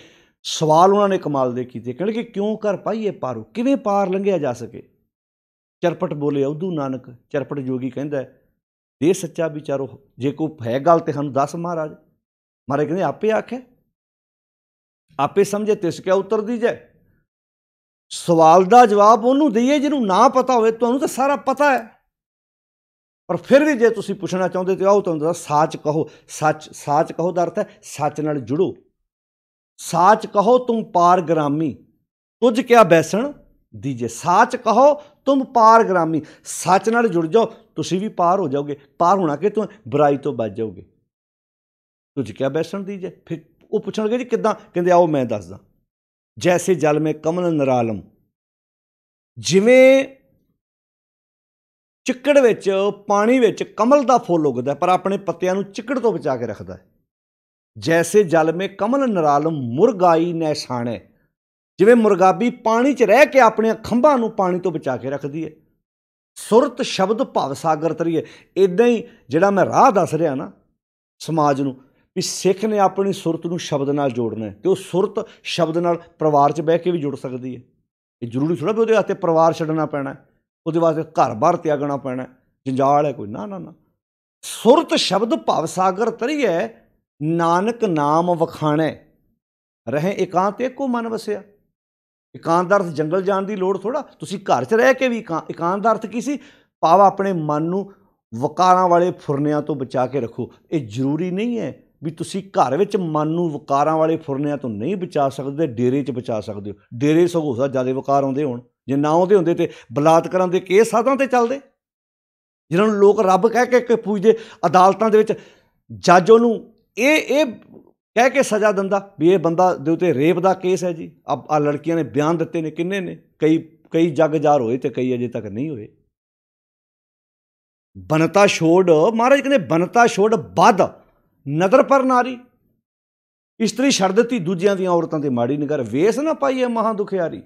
ਸਵਾਲ ਉਹਨਾਂ ਨੇ ਕਮਾਲ ਦੇ ਕੀਤੇ। ਕਹਿੰਦੇ ਕਿ ਕਿਉਂ ਕਰ ਪਾਈਏ ਪਾਰੋ, ਕਿਵੇਂ ਪਾਰ ਲੰਘਿਆ ਜਾ ਸਕੇ। ਚਰਪਟ ਬੋਲੇ ਉਦੋਂ ਨਾਨਕ, ਚਰਪਟ ਜੋਗੀ ਕਹਿੰਦਾ ਦੇ ਸੱਚਾ ਵਿਚਾਰੋ, ਜੇ ਕੋਈ ਹੈ ਗੱਲ ਤੇ ਸਾਨੂੰ ਦੱਸ ਮਹਾਰਾਜ। ਮਹਾਰਾਜ ਕਹਿੰਦੇ ਆਪੇ ਆਖੇ ਆਪੇ ਸਮਝੇ ਤਿਸ ਕਿਆ ਉੱਤਰ ਦੀਜੈ। ਸਵਾਲ ਦਾ ਜਵਾਬ ਉਹਨੂੰ ਦਈਏ ਜਿਹਨੂੰ ਨਾ ਪਤਾ ਹੋਵੇ। ਤੁਹਾਨੂੰ ਤਾਂ ਸਾਰਾ ਪਤਾ ਹੈ, ਪਰ ਫਿਰ ਵੀ ਜੇ ਤੁਸੀਂ ਪੁੱਛਣਾ ਚਾਹੁੰਦੇ ਤੇ ਆਓ ਤੁਹਾਨੂੰ ਦੱਸ ਸਾਚ ਕਹੋ। ਸਾਚ ਕਹੋ ਦਾ ਅਰਥ ਹੈ ਸੱਚ ਨਾਲ ਜੁੜੋ। ਸਾਚ ਕਹੋ ਤੁਮ ਪਾਰ ਗ੍ਰਾਮੀ ਤੁਝ ਕਿਆ ਬੈਸਣ ਦੀਜੇ। ਸਾਚ ਕਹੋ ਤੁਮ ਪਾਰ ਗ੍ਰਾਮੀ, ਸੱਚ ਨਾਲ ਜੁੜ ਜਾਓ ਤੁਸੀਂ ਵੀ ਪਾਰ ਹੋ ਜਾਓਗੇ। ਪਾਰ ਹੋਣਾ ਕਿ ਤੂੰ ਬੁਰਾਈ ਤੋਂ ਬਚ ਜਾਓਗੇ। ਤੁਝ ਕਿਆ ਬੈਸਣ ਦੀਜੇ। ਫਿਰ ਉਹ ਪੁੱਛਣਗੇ ਜੀ ਕਿੱਦਾਂ, ਕਹਿੰਦੇ ਆਓ ਮੈਂ ਦੱਸਦਾ। ਜੈਸੇ ਜਲ ਮੇ ਕਮਲ ਨਿਰਾਲਮ, ਜਿਵੇਂ ਚਿੱਕੜ ਵਿੱਚ ਪਾਣੀ ਵਿੱਚ ਕਮਲ ਦਾ ਫੁੱਲ ਉੱਗਦਾ ਪਰ ਆਪਣੇ ਪੱਤਿਆਂ ਨੂੰ ਚਿੱਕੜ ਤੋਂ ਬਚਾ ਕੇ ਰੱਖਦਾ ਹੈ। ਜੈਸੇ ਜਲ ਮੇ ਕਮਲ ਨਿਰਾਲਮ ਮੁਰਗਾਈ ਨੈਸਾਣੇ, ਜਿਵੇਂ ਮੁਰਗਾਬੀ ਪਾਣੀ 'ਚ ਰਹਿ ਕੇ ਆਪਣੇ ਖੰਭਾਂ ਨੂੰ ਪਾਣੀ ਤੋਂ ਬਚਾ ਕੇ ਰੱਖਦੀ ਹੈ। ਸੁਰਤ ਸ਼ਬਦ ਭਵ ਸਾਗਰ ਤਰੀਏ। ਇੱਦਾਂ ਹੀ ਜਿਹੜਾ ਮੈਂ ਰਾਹ ਦੱਸ ਰਿਹਾ ਨਾ ਸਮਾਜ ਨੂੰ, ਵੀ ਸਿੱਖ ਨੇ ਆਪਣੀ ਸੁਰਤ ਨੂੰ ਸ਼ਬਦ ਨਾਲ ਜੋੜਨਾ ਹੈ, ਅਤੇ ਉਹ ਸੁਰਤ ਸ਼ਬਦ ਨਾਲ ਪਰਿਵਾਰ 'ਚ ਬਹਿ ਕੇ ਵੀ ਜੁੜ ਸਕਦੀ ਹੈ। ਇਹ ਜ਼ਰੂਰੀ ਥੋੜ੍ਹਾ ਵੀ ਉਹਦੇ ਵਾਸਤੇ ਪਰਿਵਾਰ ਛੱਡਣਾ ਪੈਣਾ, ਉਹਦੇ ਵਾਸਤੇ ਘਰ-ਬਾਰ ਤਿਆਗਣਾ ਪੈਣਾ, ਜੰਜਾਲ ਹੈ ਕੋਈ, ਨਾ ਨਾ ਨਾ। ਸੁਰਤ ਸ਼ਬਦ ਭਵ ਸਾਗਰ ਤਰੀਏ ਨਾਨਕ ਨਾਮ ਵਖਾਣੈ ਰਹੇ ਇਕਾਂਤ ਏਕੋ ਮਨ ਵਸਿਆ। ਇਕਾਂਤ ਦਾ ਅਰਥ ਜੰਗਲ ਜਾਣ ਦੀ ਲੋੜ ਥੋੜ੍ਹਾ, ਤੁਸੀਂ ਘਰ 'ਚ ਰਹਿ ਕੇ ਵੀ ਇਕਾਂਤ ਦਾ ਅਰਥ ਕੀ ਸੀ, ਭਾਵ ਆਪਣੇ ਮਨ ਨੂੰ ਵਕਾਰਾਂ ਵਾਲੇ ਫੁਰਨਿਆਂ ਤੋਂ ਬਚਾ ਕੇ ਰੱਖੋ। ਇਹ ਜ਼ਰੂਰੀ ਨਹੀਂ ਹੈ ਵੀ ਤੁਸੀਂ ਘਰ ਵਿੱਚ ਮਨ ਨੂੰ ਵਕਾਰਾਂ ਵਾਲੇ ਫੁਰਨਿਆਂ ਤੋਂ ਨਹੀਂ ਬਚਾ ਸਕਦੇ, ਡੇਰੇ 'ਚ ਬਚਾ ਸਕਦੇ ਹੋ। ਡੇਰੇ ਸਗੋਂ ਜ਼ਿਆਦਾ ਵਕਾਰ ਆਉਂਦੇ ਹੋਣ, ਜੇ ਨਾ ਆਉਂਦੇ ਹੁੰਦੇ ਤੇ ਬਲਾਤਕਾਰਾਂ ਦੇ ਕੇਸ ਸਾਧਾਂ 'ਤੇ ਚੱਲਦੇ, ਜਿਨ੍ਹਾਂ ਨੂੰ ਲੋਕ ਰੱਬ ਕਹਿ ਕੇ ਪੂਜਦੇ। ਅਦਾਲਤਾਂ ਦੇ ਵਿੱਚ ਜੱਜ ਉਹਨੂੰ ਇਹ ਕਹਿ ਕੇ ਸਜ਼ਾ ਦਿੰਦਾ ਵੀ ਇਹ ਬੰਦਾ ਦੇ ਉੱਤੇ ਰੇਪ ਦਾ ਕੇਸ ਹੈ ਜੀ। ਆ ਲੜਕੀਆਂ ਨੇ ਬਿਆਨ ਦਿੱਤੇ ਨੇ, ਕਿੰਨੇ ਨੇ, ਕਈ ਜੱਗ ਜ਼ਾਹਰ ਹੋਏ ਤੇ ਕਈ ਅਜੇ ਤੱਕ ਨਹੀਂ ਹੋਏ। ਬਨਤਾ ਛੋੜ, ਮਹਾਰਾਜ ਕਹਿੰਦੇ ਬਨਤਾ ਛੋੜ ਬੱਧ ਨਦਰ ਪਰ ਨਾਰੀ। ਇਸਤਰੀ ਛੱਡ ਦਿੱਤੀ, ਦੂਜਿਆਂ ਦੀਆਂ ਔਰਤਾਂ ਤੇ ਮਾੜੀ ਨਿਗਰ। ਵੇਸ ਨਾ ਪਾਈਏ ਮਹਾਂ ਦੁਖਿਆਰੀ,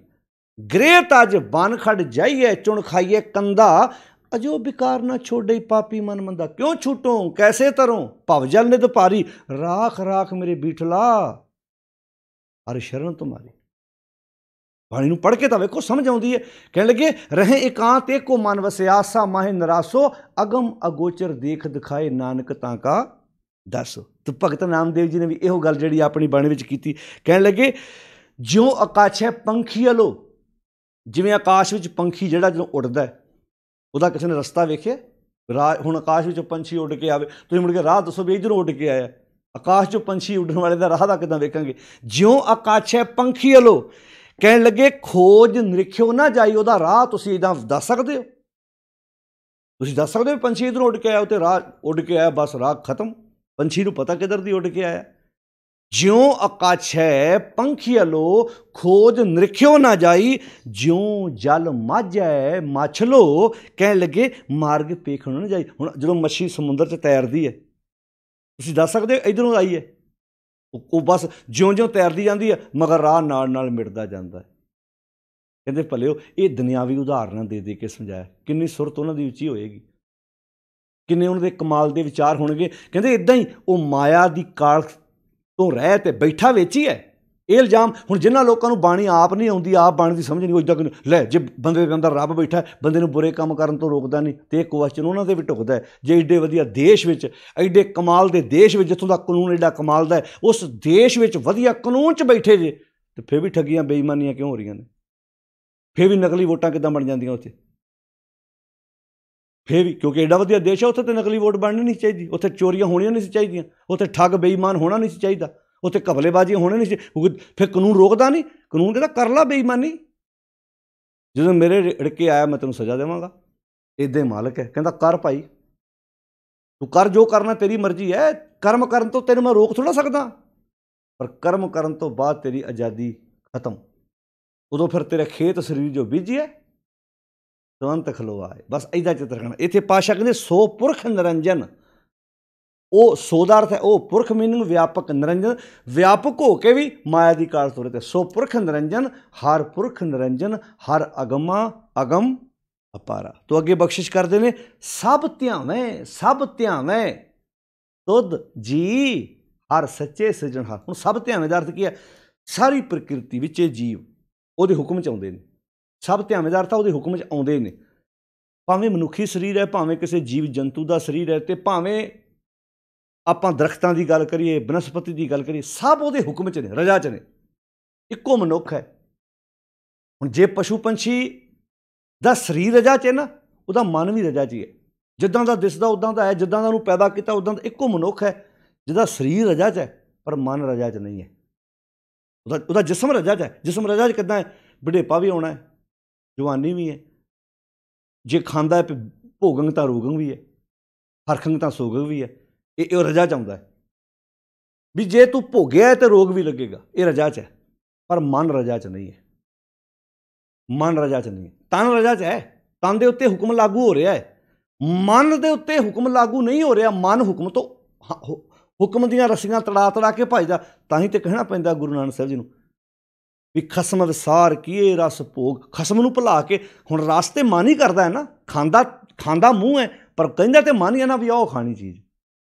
ਗ੍ਰਹਿ ਤਜ ਬਨ ਖੜ ਜਾਈਏ ਚੁਣ ਖਾਈਏ ਕੰਦਾ। ਅਜੋ ਬਿਕਾਰ ਨਾ ਛੋੜੇ ਪਾਪੀ ਮਨ ਮੰਦਾ। ਕਿਉਂ ਛੂਟੋਂ ਕੈਸੇ ਤਰੋਂ ਭਵ ਜਲ ਨਿਧ ਭਾਰੀ। ਰਾਖ ਰਾਖ ਮੇਰੇ ਬੀਠਲਾ ਹਰ ਸ਼ਰਨ ਤੁਮਾਰੀ। ਬਾਣੀ ਨੂੰ ਪੜ੍ਹ ਕੇ ਤਾਂ ਵੇਖੋ ਸਮਝ ਆਉਂਦੀ ਹੈ। ਕਹਿਣ ਲੱਗੇ ਰਹੇ ਇਕਾਂਤ ਏਕੋ ਮਨ ਵਸਿਆ ਆਸਾ ਮਾਹੇ ਨਿਰਾਸੋ ਅਗਮ ਅਗੋਚਰ ਦੇਖ ਦਿਖਾਏ ਨਾਨਕ ਤਾਂ ਕਾ ਦੱਸ। ਤੇ ਭਗਤ ਨਾਮਦੇਵ ਜੀ ਨੇ ਵੀ ਇਹੋ ਗੱਲ ਜਿਹੜੀ ਆਪਣੀ ਬਾਣੀ ਵਿੱਚ ਕੀਤੀ। ਕਹਿਣ ਲੱਗੇ ਜਿਉਂ ਆਕਾਸ਼ੈ ਪੰਖੀ ਅਲੋ, ਜਿਵੇਂ ਆਕਾਸ਼ ਵਿੱਚ ਪੰਖੀ ਜਿਹੜਾ ਜਦੋਂ ਉੱਡਦਾ ਹੈ, ਉਹਦਾ ਕਿਸੇ ਨੇ ਰਸਤਾ ਵੇਖਿਆ ਰਾਹ। ਹੁਣ ਆਕਾਸ਼ ਵਿੱਚੋਂ ਪੰਛੀ ਉੱਡ ਕੇ ਆਵੇ, ਤੁਸੀਂ ਮੁੜ ਕੇ ਰਾਹ ਦੱਸੋ ਵੀ ਇੱਧਰੋਂ ਉੱਡ ਕੇ ਆਇਆ। ਆਕਾਸ਼ 'ਚੋਂ ਪੰਛੀ ਉੱਡਣ ਵਾਲੇ ਦਾ ਰਾਹ ਦਾ ਕਿੱਦਾਂ ਵੇਖਾਂਗੇ। ਜਿਉਂ ਆਕਾਸ਼ੈ ਪੰਖੀ ਅਲੋ, ਕਹਿਣ ਲੱਗੇ ਖੋਜ ਨਿਰੀਖਿਓ ਨਾ ਜਾਈ। ਉਹਦਾ ਰਾਹ ਤੁਸੀਂ ਇੱਦਾਂ ਦੱਸ ਸਕਦੇ ਹੋ, ਤੁਸੀਂ ਦੱਸ ਸਕਦੇ ਹੋ ਪੰਛੀ ਇੱਧਰੋਂ ਉੱਡ ਕੇ ਆਇਆ, ਉੱਤੇ ਰਾਹ ਉੱਡ ਕੇ ਆਇਆ, ਬਸ ਰਾਹ ਖਤਮ। ਪੰਛੀ ਨੂੰ ਪਤਾ ਕਿੱਧਰ ਦੀ ਉੱਡ ਕੇ ਆਇਆ। ਜਿਉਂ ਆਕਾਸ਼ੈ ਪੰਖੀ ਅਲੋ ਖੋਜ ਨਿਰੀਖਿਓ ਨਾ ਜਾਈ। ਜਿਉਂ ਜਲ ਮਾਝੈ ਮੱਛਲੋ, ਕਹਿਣ ਲੱਗੇ ਮਾਰਗ ਪੇਖਣ ਨਾ ਜਾਈ। ਹੁਣ ਜਦੋਂ ਮੱਛੀ ਸਮੁੰਦਰ 'ਚ ਤੈਰਦੀ ਹੈ, ਤੁਸੀਂ ਦੱਸ ਸਕਦੇ ਹੋ ਇੱਧਰੋਂ ਆਈ ਹੈ। ਉਹ ਬਸ ਜਿਉਂ-ਜਿਉਂ ਤੈਰਦੀ ਜਾਂਦੀ ਹੈ ਮਗਰ ਰਾਹ ਨਾਲ ਨਾਲ ਮਿਟਦਾ ਜਾਂਦਾ ਹੈ। ਕਹਿੰਦੇ ਭਲਿਓ ਇਹ ਦੁਨਿਆਵੀ ਉਦਾਹਰਨਾਂ ਦੇ ਕੇ ਸਮਝਾਇਆ। ਕਿੰਨੀ ਸੁਰਤ ਉਹਨਾਂ ਦੀ ਉੱਚੀ ਹੋਏਗੀ, ਕਿੰਨੇ ਉਹਨਾਂ ਦੇ ਕਮਾਲ ਦੇ ਵਿਚਾਰ ਹੋਣਗੇ। ਕਹਿੰਦੇ ਇੱਦਾਂ ਹੀ ਉਹ ਮਾਇਆ ਦੀ ਕਾਲ ਤੋਂ ਰਹਿ ਤੇ ਬੈਠਾ ਵਿੱਚ ਹੀ ਹੈ। ਇਹ ਇਲਜ਼ਾਮ ਹੁਣ ਜਿਨ੍ਹਾਂ ਲੋਕਾਂ ਨੂੰ ਬਾਣੀ ਆਪ ਨਹੀਂ ਆਉਂਦੀ, ਆਪ ਬਾਣੀ ਦੀ ਸਮਝ ਨਹੀਂ, ਉਹ ਇੱਦਾਂ ਕਿ ਲੈ ਜੇ ਬੰਦੇ ਦੇ ਅੰਦਰ ਰੱਬ ਬੈਠਾ ਬੰਦੇ ਨੂੰ ਬੁਰੇ ਕੰਮ ਕਰਨ ਤੋਂ ਰੋਕਦਾ ਨਹੀਂ, ਤੇ ਇਹ ਕੁਐਸਚਨ ਉਹਨਾਂ ਦੇ ਵੀ ਢੁਕਦਾ ਹੈ। ਜੇ ਐਡੇ ਵਧੀਆ ਦੇਸ਼ ਵਿੱਚ, ਐਡੇ ਕਮਾਲ ਦੇ ਦੇਸ਼ ਵਿੱਚ, ਜਿੱਥੋਂ ਦਾ ਕਾਨੂੰਨ ਐਡਾ ਕਮਾਲ ਦਾ ਹੈ, ਉਸ ਦੇਸ਼ ਵਿੱਚ ਵਧੀਆ ਕਾਨੂੰਨ 'ਚ ਬੈਠੇ ਜੇ, ਤੇ ਫਿਰ ਵੀ ਠੱਗੀਆਂ ਬੇਈਮਾਨੀਆਂ ਕਿਉਂ ਹੋ ਰਹੀਆਂ ਨੇ? ਫਿਰ ਵੀ ਨਕਲੀ ਵੋਟਾਂ ਕਿੱਦਾਂ ਬਣ ਜਾਂਦੀਆਂ ਉੱਥੇ? ਫਿਰ ਵੀ ਕਿਉਂਕਿ ਐਡਾ ਵਧੀਆ ਦੇਸ਼ ਹੈ, ਉੱਥੇ ਤਾਂ ਨਕਲੀ ਵੋਟ ਬਣਨੀ ਨਹੀਂ ਚਾਹੀਦੀ, ਉੱਥੇ ਚੋਰੀਆਂ ਹੋਣੀਆਂ ਨਹੀਂ ਸੀ ਚਾਹੀਦੀਆਂ, ਉੱਥੇ ਠੱਗ ਬੇਈਮਾਨ ਹੋਣਾ ਨਹੀਂ ਸੀ ਚਾਹੀਦਾ, ਉੱਥੇ ਘਪਲੇਬਾਜ਼ੀਆਂ ਹੋਣੇ ਨਹੀਂ ਸੀ, ਕਿਉਂਕਿ ਫਿਰ ਕਾਨੂੰਨ ਰੋਕਦਾ ਨਹੀਂ। ਕਾਨੂੰਨ ਕਹਿੰਦਾ ਕਰ ਲਾ ਬੇਈਮਾਨੀ, ਜਦੋਂ ਮੇਰੇ ਰਿੜਕੇ ਆਇਆ ਮੈਂ ਤੈਨੂੰ ਸਜ਼ਾ ਦੇਵਾਂਗਾ। ਇੱਦਾਂ ਹੀ ਮਾਲਕ ਹੈ, ਕਹਿੰਦਾ ਕਰ ਭਾਈ, ਤੂੰ ਕਰ, ਜੋ ਕਰਨਾ ਤੇਰੀ ਮਰਜ਼ੀ ਹੈ। ਕਰਮ ਕਰਨ ਤੋਂ ਤੈਨੂੰ ਮੈਂ ਰੋਕ ਥੋੜ੍ਹਾ ਸਕਦਾ, ਪਰ ਕਰਮ ਕਰਨ ਤੋਂ ਬਾਅਦ ਤੇਰੀ ਆਜ਼ਾਦੀ ਖਤਮ। ਉਦੋਂ ਫਿਰ ਤੇਰੇ ਖੇਤ ਸਰੀਰ ਜੋ ਬੀਜਿਆ ਤੁਰੰਤ ਖਲੋਆਏ। ਬਸ ਇੱਦਾਂ ਚਿੱਤਰ ਰੱਖਣਾ। ਇੱਥੇ ਪਾਤਸ਼ਾਹ ਕਹਿੰਦੇ ਸੋ ਪੁਰਖ ਨਿਰੰਜਨ, ਉਹ ਸੋ ਦਾ ਅਰਥ ਹੈ ਉਹ ਪੁਰਖ, ਮੀਨਿੰਗ ਵਿਆਪਕ, ਨਿਰੰਜਨ ਵਿਆਪਕ ਹੋ ਕੇ ਵੀ ਮਾਇਆ ਦੀ ਕਾਲ ਤੁਰੇ ਤੇ। ਸੋ ਪੁਰਖ ਨਿਰੰਜਨ, ਹਰ ਪੁਰਖ ਨਿਰੰਜਨ, ਹਰ ਅਗਮਾ ਅਗਮ ਅਪਾਰਾ। ਤੋਂ ਅੱਗੇ ਬਖਸ਼ਿਸ਼ ਕਰਦੇ ਨੇ, ਸਭ ਧਿਆਵੇਂ ਸਭ ਧਿਆਵੇਂ ਤੁਧ ਜੀ ਹਰ ਸੱਚੇ ਸਿਰਜਣਹਾਰ। ਹੁਣ ਸਭ ਧਿਆਵੇਂ ਦਾ ਅਰਥ ਕੀ ਹੈ? ਸਾਰੀ ਪ੍ਰਕਿਰਤੀ ਵਿੱਚ ਇਹ ਜੀਵ ਉਹਦੇ ਹੁਕਮ 'ਚ ਆਉਂਦੇ ਨੇ। ਸਭ ਧਿਆਵੇਂ ਦਾ ਅਰਥ ਉਹਦੇ ਹੁਕਮ 'ਚ ਆਉਂਦੇ ਨੇ, ਭਾਵੇਂ ਮਨੁੱਖੀ ਸਰੀਰ ਹੈ, ਭਾਵੇਂ ਕਿਸੇ ਜੀਵ ਜੰਤੂ ਦਾ ਸਰੀਰ ਹੈ, ਤੇ ਭਾਵੇਂ ਆਪਾਂ ਦਰਖਤਾਂ ਦੀ ਗੱਲ ਕਰੀਏ, ਬਨਸਪਤੀ ਦੀ ਗੱਲ ਕਰੀਏ, ਸਭ ਉਹਦੇ ਹੁਕਮ 'ਚ ਨੇ, ਰਜਾ 'ਚ ਨੇ। ਇੱਕੋ ਮਨੁੱਖ ਹੈ। ਹੁਣ ਜੇ ਪਸ਼ੂ ਪੰਛੀ ਦਾ ਸਰੀਰ ਰਜਾ 'ਚ ਹੈ ਨਾ, ਉਹਦਾ ਮਨ ਵੀ ਰਜਾ 'ਚ ਹੀ ਹੈ। ਜਿੱਦਾਂ ਦਾ ਦਿਸਦਾ ਉੱਦਾਂ ਦਾ ਹੈ, ਜਿੱਦਾਂ ਦਾ ਉਹਨੂੰ ਪੈਦਾ ਕੀਤਾ ਉੱਦਾਂ ਦਾ। ਇੱਕੋ ਮਨੁੱਖ ਹੈ ਜਿਹਦਾ ਸਰੀਰ ਰਜਾ 'ਚ ਹੈ ਪਰ ਮਨ ਰਜਾ 'ਚ ਨਹੀਂ ਹੈ। ਉਹਦਾ ਜਿਸਮ ਰਜਾ 'ਚ ਹੈ। ਜਿਸਮ ਰਜਾ 'ਚ ਕਿੱਦਾਂ ਹੈ? ਬੁਢੇਪਾ ਵੀ ਆਉਣਾ ਹੈ, ਜਵਾਨੀ ਵੀ ਹੈ, ਜੇ ਖਾਂਦਾ ਹੈ ਭੋਗੰਗ ਤਾਂ ਰੋਗੰਗ ਵੀ ਹੈ, ਹਰਖੰਗ ਤਾਂ ਸੋਗੰਗ ਵੀ ਹੈ। ਇਹ ਰਜਾ 'ਚ ਆਉਂਦਾ ਹੈ ਵੀ ਜੇ ਤੂੰ ਭੋਗਿਆ ਤੇ ਰੋਗ ਵੀ ਲੱਗੇਗਾ, ਇਹ ਰਜਾ 'ਚ ਹੈ। ਪਰ ਮਨ ਰਜਾ 'ਚ ਨਹੀਂ ਹੈ, ਮਨ ਰਜਾ 'ਚ ਨਹੀਂ ਹੈ। ਤਨ ਰਜਾ 'ਚ ਹੈ, ਤਨ ਦੇ ਉੱਤੇ ਹੁਕਮ ਲਾਗੂ ਹੋ ਰਿਹਾ ਹੈ, ਮਨ ਦੇ ਉੱਤੇ ਹੁਕਮ ਲਾਗੂ ਨਹੀਂ ਹੋ ਰਿਹਾ। ਮਨ ਹੁਕਮ ਤੋਂ, ਹੁਕਮ ਦੀਆਂ ਰੱਸੀਆਂ ਤੜਾ ਤੜਾ ਕੇ ਭੱਜਦਾ। ਤਾਂ ਹੀ ਤੇ ਕਹਿਣਾ ਪੈਂਦਾ ਗੁਰੂ ਨਾਨਕ ਸਾਹਿਬ ਜੀ ਨੂੰ ਵੀ ਖਸਮ ਵਿਸਾਰ ਕੀਏ ਰਸ ਭੋਗ। ਖਸਮ ਨੂੰ ਭੁਲਾ ਕੇ, ਹੁਣ ਰਸ ਤੇ ਮਨ ਹੀ ਕਰਦਾ ਹੈ ਨਾ, ਖਾਂਦਾ ਮੂੰਹ ਹੈ, ਪਰ ਕਹਿੰਦਾ ਤੇ ਮਨ ਹੀ ਹੈ ਨਾ ਵੀ ਉਹ ਖਾਣੀ ਚੀਜ਼,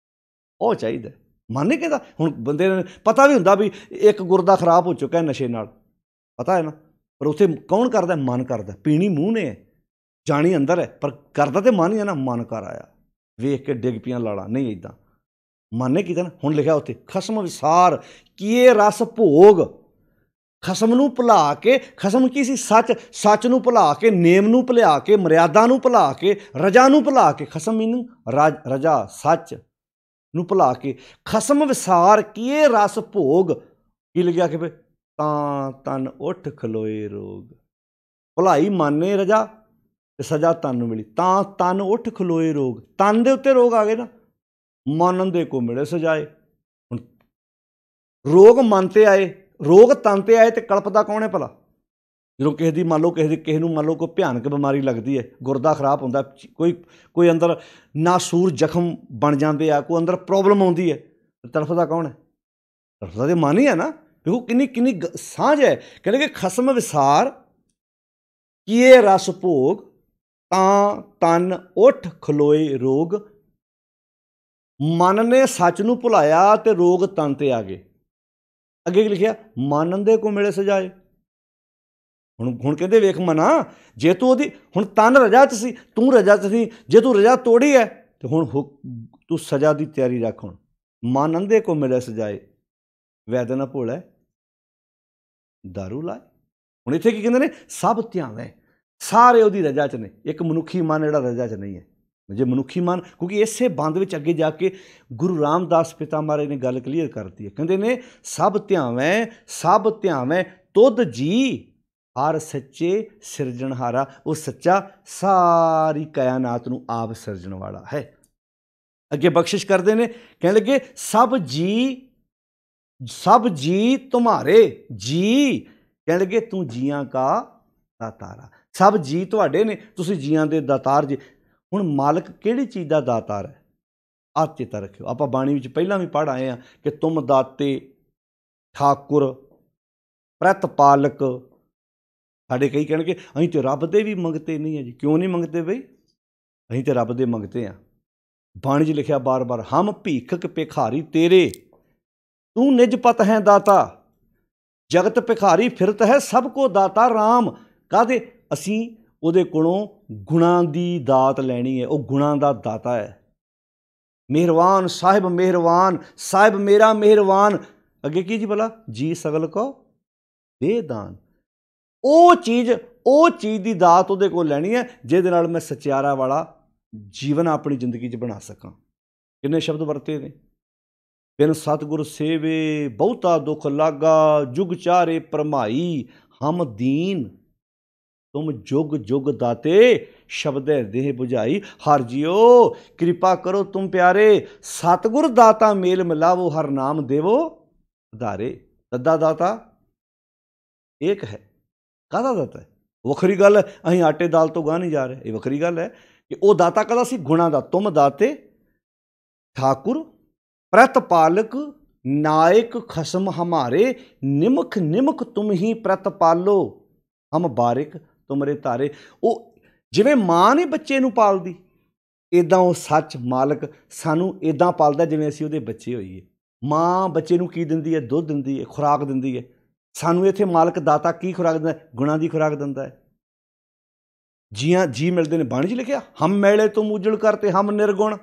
ਉਹ ਚਾਹੀਦਾ। ਮਨ ਨਹੀਂ ਕਹਿੰਦਾ। ਹੁਣ ਬੰਦੇ ਨੂੰ ਪਤਾ ਵੀ ਹੁੰਦਾ ਵੀ ਇੱਕ ਗੁਰਦਾ ਖਰਾਬ ਹੋ ਚੁੱਕਾ ਨਸ਼ੇ ਨਾਲ, ਪਤਾ ਹੈ ਨਾ, ਪਰ ਉੱਥੇ ਕੌਣ ਕਰਦਾ? ਮਨ ਕਰਦਾ। ਪੀਣੀ ਮੂੰਹ ਨੇ ਹੈ, ਜਾਣੀ ਅੰਦਰ ਹੈ, ਪਰ ਕਰਦਾ ਤੇ ਮਨ ਹੀ ਹੈ ਨਾ। ਮਨ ਕਰ ਆਇਆ, ਵੇਖ ਕੇ ਡਿੱਗ ਪਈਆਂ ਲਾਲਾਂ, ਨਹੀਂ ਇੱਦਾਂ ਮਨ ਨੇ ਕੀਤਾ ਨਾ। ਹੁਣ ਲਿਖਿਆ ਉੱਥੇ ਖਸਮ ਵਿਸਾਰ ਕੀਏ ਰਸ ਭੋਗ। ਖਸਮ ਨੂੰ ਭੁਲਾ ਕੇ, ਖਸਮ ਕੀ ਸੀ? ਸੱਚ। ਸੱਚ ਨੂੰ ਭੁਲਾ ਕੇ, ਨੇਮ ਨੂੰ ਭੁਲਾ ਕੇ, ਮਰਿਆਦਾ ਨੂੰ ਭੁਲਾ ਕੇ, ਰਜਾ ਨੂੰ ਭੁਲਾ ਕੇ। ਖਸਮ ਮੀਨਿੰਗ ਰਜਾ, ਸੱਚ ਨੂੰ ਭੁਲਾ ਕੇ। ਖਸਮ ਵਿਸਾਰ ਕੀਏ ਰਸ ਭੋਗ। ਕੀ ਲਿਖਿਆ ਕਿ ਤਾਂ ਤਨ ਉੱਠ ਖਲੋਏ ਰੋਗ। ਭੁਲਾਈ ਮੰਨੇ ਰਜਾ ਤੇ ਸਜ਼ਾ ਤਨ ਨੂੰ ਮਿਲੀ, ਤਾਂ ਤਨ ਉੱਠ ਖਲੋਏ ਰੋਗ। ਤਨ ਦੇ ਉੱਤੇ ਰੋਗ ਆ ਗਏ ਨਾ, ਮਨ ਦੇ ਕੋ ਮਿਲੇ ਸਜਾਏ। ਹੁਣ ਰੋਗ ਮਨ ਤੇ ਆਏ, ਰੋਗ ਤਨ ਤੇ ਆਏ, ਤੇ ਕਲਪਦਾ ਕੌਣ ਹੈ ਭਲਾ? ਜਦੋਂ ਕਿਸੇ ਦੀ ਮੰਨ ਲਓ, ਕਿਸੇ ਨੂੰ ਮੰਨ ਲਓ ਕੋਈ ਭਿਆਨਕ ਬਿਮਾਰੀ ਲੱਗਦੀ ਹੈ, ਗੁਰਦਾ ਖਰਾਬ ਹੁੰਦਾ, ਕੋਈ ਅੰਦਰ ਨਾਸੂਰ ਜ਼ਖਮ ਬਣ ਜਾਂਦੇ ਆ, ਕੋਈ ਅੰਦਰ ਪ੍ਰੋਬਲਮ ਆਉਂਦੀ ਹੈ, ਤੜਫਦਾ ਕੌਣ ਹੈ? ਤੜਫਦਾ ਤੇ ਮਨ ਹੀ ਹੈ ਨਾ। ਦੇਖੋ ਕਿੰਨੀ ਸਾਂਝ ਹੈ। ਕਹਿੰਦੇ ਕਿ ਖਸਮ ਵਿਸਾਰ ਕੀਏ ਰਸ ਭੋਗ, ਤਾਂ ਤਨ ਉੱਠ ਖਲੋਏ ਰੋਗ। ਮਨ ਨੇ ਸੱਚ ਨੂੰ ਭੁਲਾਇਆ ਤੇ ਰੋਗ ਤਨ ਤੇ ਆ ਗਏ। ਅੱਗੇ ਕੀ ਲਿਖਿਆ? ਮਨ ਅੰਧੇ ਕੋ ਮਿਲੇ ਸਜਾਏ। ਹੁਣ ਕਹਿੰਦੇ ਵੇਖ ਮਨਾ, ਜੇ ਤੂੰ ਉਹਦੀ, ਹੁਣ ਤਨ ਰਜਾ 'ਚ ਸੀ, ਤੂੰ ਰਜਾ 'ਚ ਸੀ, ਜੇ ਤੂੰ ਰਜਾ ਤੋੜੀ ਹੈ ਤੇ ਹੁਣ ਤੂੰ ਸਜ਼ਾ ਦੀ ਤਿਆਰੀ ਰੱਖ। ਹੁਣ ਮਨ ਅੰਧੇ ਕੋ ਮਿਲੇ ਸਜਾਏ, ਵੈਦ ਨਾ ਭੋਲਾ ਦਾਰੂ ਲਾਏ। ਹੁਣ ਇੱਥੇ ਕੀ ਕਹਿੰਦੇ ਨੇ? ਸਭ ਧਿਆਵੇਂ, ਸਾਰੇ ਉਹਦੀ ਰਜਾ 'ਚ ਨੇ। ਇੱਕ ਮਨੁੱਖੀ ਮਨ ਜਿਹੜਾ ਰਜਾ 'ਚ ਨਹੀਂ ਹੈ। ਜੇ ਮਨੁੱਖੀ ਮਨ, ਕਿਉਂਕਿ ਇਸੇ ਬੰਦ ਵਿੱਚ ਅੱਗੇ ਜਾ ਕੇ ਗੁਰੂ ਰਾਮਦਾਸ ਪਿਤਾ ਮਹਾਰਾਜ ਨੇ ਗੱਲ ਕਲੀਅਰ ਕਰਤੀ ਹੈ। ਕਹਿੰਦੇ ਨੇ ਸਭ ਧਿਆਵੇਂ ਤੁਧ ਜੀ ਹਰ ਸੱਚੇ ਸਿਰਜਣਹਾਰਾ। ਉਹ ਸੱਚਾ ਸਾਰੀ ਕਾਇਨਾਤ ਨੂੰ ਆਪ ਸਿਰਜਣ ਵਾਲਾ ਹੈ। ਅੱਗੇ ਬਖਸ਼ਿਸ਼ ਕਰਦੇ ਨੇ, ਕਹਿਣ ਲੱਗੇ ਸਭ ਜੀ ਤੁਮਾਰੇ ਜੀ। ਕਹਿਣ ਲੱਗੇ ਤੂੰ ਜੀਆਂ ਕਾ ਦਾਤਾਰਾ। ਸਭ ਜੀ ਤੁਹਾਡੇ ਨੇ, ਤੁਸੀਂ ਜੀਆਂ ਦੇ ਦਾਤਾਰ ਜੀ। ਹੁਣ ਮਾਲਕ ਕਿਹੜੀ ਚੀਜ਼ ਦਾ ਦਾਤਾਰ ਹੈ? ਆਹ ਚੇਤਾ ਰੱਖਿਓ। ਆਪਾਂ ਬਾਣੀ ਵਿੱਚ ਪਹਿਲਾਂ ਵੀ ਪੜ੍ਹ ਆਏ ਹਾਂ ਕਿ ਤੁਮ ਦਾਤੇ ਠਾਕੁਰ ਪ੍ਰਤਪਾਲਕ। ਸਾਡੇ ਕਈ ਕਹਿਣਗੇ ਅਸੀਂ ਤੇ ਰੱਬ ਦੇ ਵੀ ਮੰਗਤੇ ਨਹੀਂ ਹੈ ਜੀ। ਕਿਉਂ ਨਹੀਂ ਮੰਗਤੇ ਬਈ? ਅਸੀਂ ਤੇ ਰੱਬ ਦੇ ਮੰਗਤੇ ਹਾਂ। ਬਾਣੀ 'ਚ ਲਿਖਿਆ ਬਾਰ-ਬਾਰ, ਹਮ ਭੀਖਕ ਭਿਖਾਰੀ ਤੇਰੇ, ਤੂੰ ਨਿਜ ਪਤ ਹੈ ਦਾਤਾ। ਜਗਤ ਭਿਖਾਰੀ ਫਿਰਤ ਹੈ ਸਭ ਕੋ ਦਾਤਾ ਰਾਮ। ਕਾਹਦੇ? ਅਸੀਂ ਉਹਦੇ ਕੋਲੋਂ ਗੁਣਾਂ ਦੀ ਦਾਤ ਲੈਣੀ ਹੈ। ਉਹ ਗੁਣਾਂ ਦਾ ਦਾਤਾ ਹੈ। ਮਿਹਰਬਾਨ ਸਾਹਿਬ ਮੇਰਾ ਮਿਹਰਬਾਨ। ਅੱਗੇ ਕੀ ਜੀ ਭਲਾ? ਜੀ ਸਗਲ ਕੋ ਦੇ ਦਾਨ। ਉਹ ਚੀਜ਼ ਦੀ ਦਾਤ ਉਹਦੇ ਕੋਲ ਲੈਣੀ ਹੈ ਜਿਹਦੇ ਨਾਲ ਮੈਂ ਸਚਿਆਰਾ ਵਾਲਾ ਜੀਵਨ ਆਪਣੀ ਜ਼ਿੰਦਗੀ 'ਚ ਬਣਾ ਸਕਾਂ। ਕਿੰਨੇ ਸ਼ਬਦ ਵਰਤੇ ਨੇ? ਬਿਨ ਸਤਿਗੁਰ ਸੇਵੇ ਬਹੁਤਾ ਦੁੱਖ ਲਾਗਾ, ਜੁਗ ਚਾਰੇ ਭਰਮਾਈ ਹਮ ਦੀਨ। ਤੁਮ ਜੁਗ ਜੁਗ ਦਾਤੇ ਸ਼ਬਦੈ ਦੇਹ ਬੁਝਾਈ। ਹਰ ਜੀਓ ਕਿਰਪਾ ਕਰੋ ਤੁਮ ਪਿਆਰੇ, ਸਤਿਗੁਰ ਦਾਤਾ ਮੇਲ ਮਿਲਾਵੋ, ਹਰ ਨਾਮ ਦੇਵੋ ਉਧਾਰੇ। ਦੱਦਾ ਦਾਤਾ ਏਕ ਹੈ। ਕਾਹਦਾ ਦਾਤਾ ਹੈ? ਵੱਖਰੀ ਗੱਲ ਹੈ, ਅਸੀਂ ਆਟੇ ਦਾਲ ਤੋਂ ਗਾਹ ਨਹੀਂ ਜਾ ਰਹੇ। ਇਹ ਵੱਖਰੀ ਗੱਲ ਹੈ ਕਿ ਉਹ ਦਾਤਾ ਕਾਹਦਾ ਸੀ? ਗੁਣਾਂ ਦਾ। ਤੁਮ ਦਾਤੇ ਠਾਕੁਰ ਪ੍ਰਤਪਾਲਕ ਨਾਇਕ ਖਸਮ ਹਮਾਰੇ, ਨਿਮਖ ਨਿਮਖ ਤੁਮ ਹੀ ਪ੍ਰਤਪਾਲੋ ਹਮ ਬਾਰਿਕ ਤੁਮਰੇ ਧਾਰੇ। ਉਹ ਜਿਵੇਂ ਮਾਂ ਨੇ ਬੱਚੇ ਨੂੰ ਪਾਲਦੀ, ਇੱਦਾਂ ਉਹ ਸੱਚ ਮਾਲਕ ਸਾਨੂੰ ਇੱਦਾਂ ਪਾਲਦਾ ਜਿਵੇਂ ਅਸੀਂ ਉਹਦੇ ਬੱਚੇ ਹੋਈਏ। ਮਾਂ ਬੱਚੇ ਨੂੰ ਕੀ ਦਿੰਦੀ ਹੈ? ਦੁੱਧ ਦਿੰਦੀ ਹੈ, ਖੁਰਾਕ ਦਿੰਦੀ ਹੈ। ਸਾਨੂੰ ਇੱਥੇ ਮਾਲਕ ਦਾਤਾ ਕੀ ਖੁਰਾਕ ਦਿੰਦਾ? ਗੁਣਾਂ ਦੀ ਖੁਰਾਕ ਦਿੰਦਾ ਹੈ। ਜੀ ਮਿਲਦੇ ਨੇ। ਬਾਣੀ 'ਚ ਲਿਖਿਆ, ਹਮ ਮੈਲੇ ਤੁਮ ਉਜਲ ਕਰਤੇ ਹਮ ਨਿਰਗੁਣ।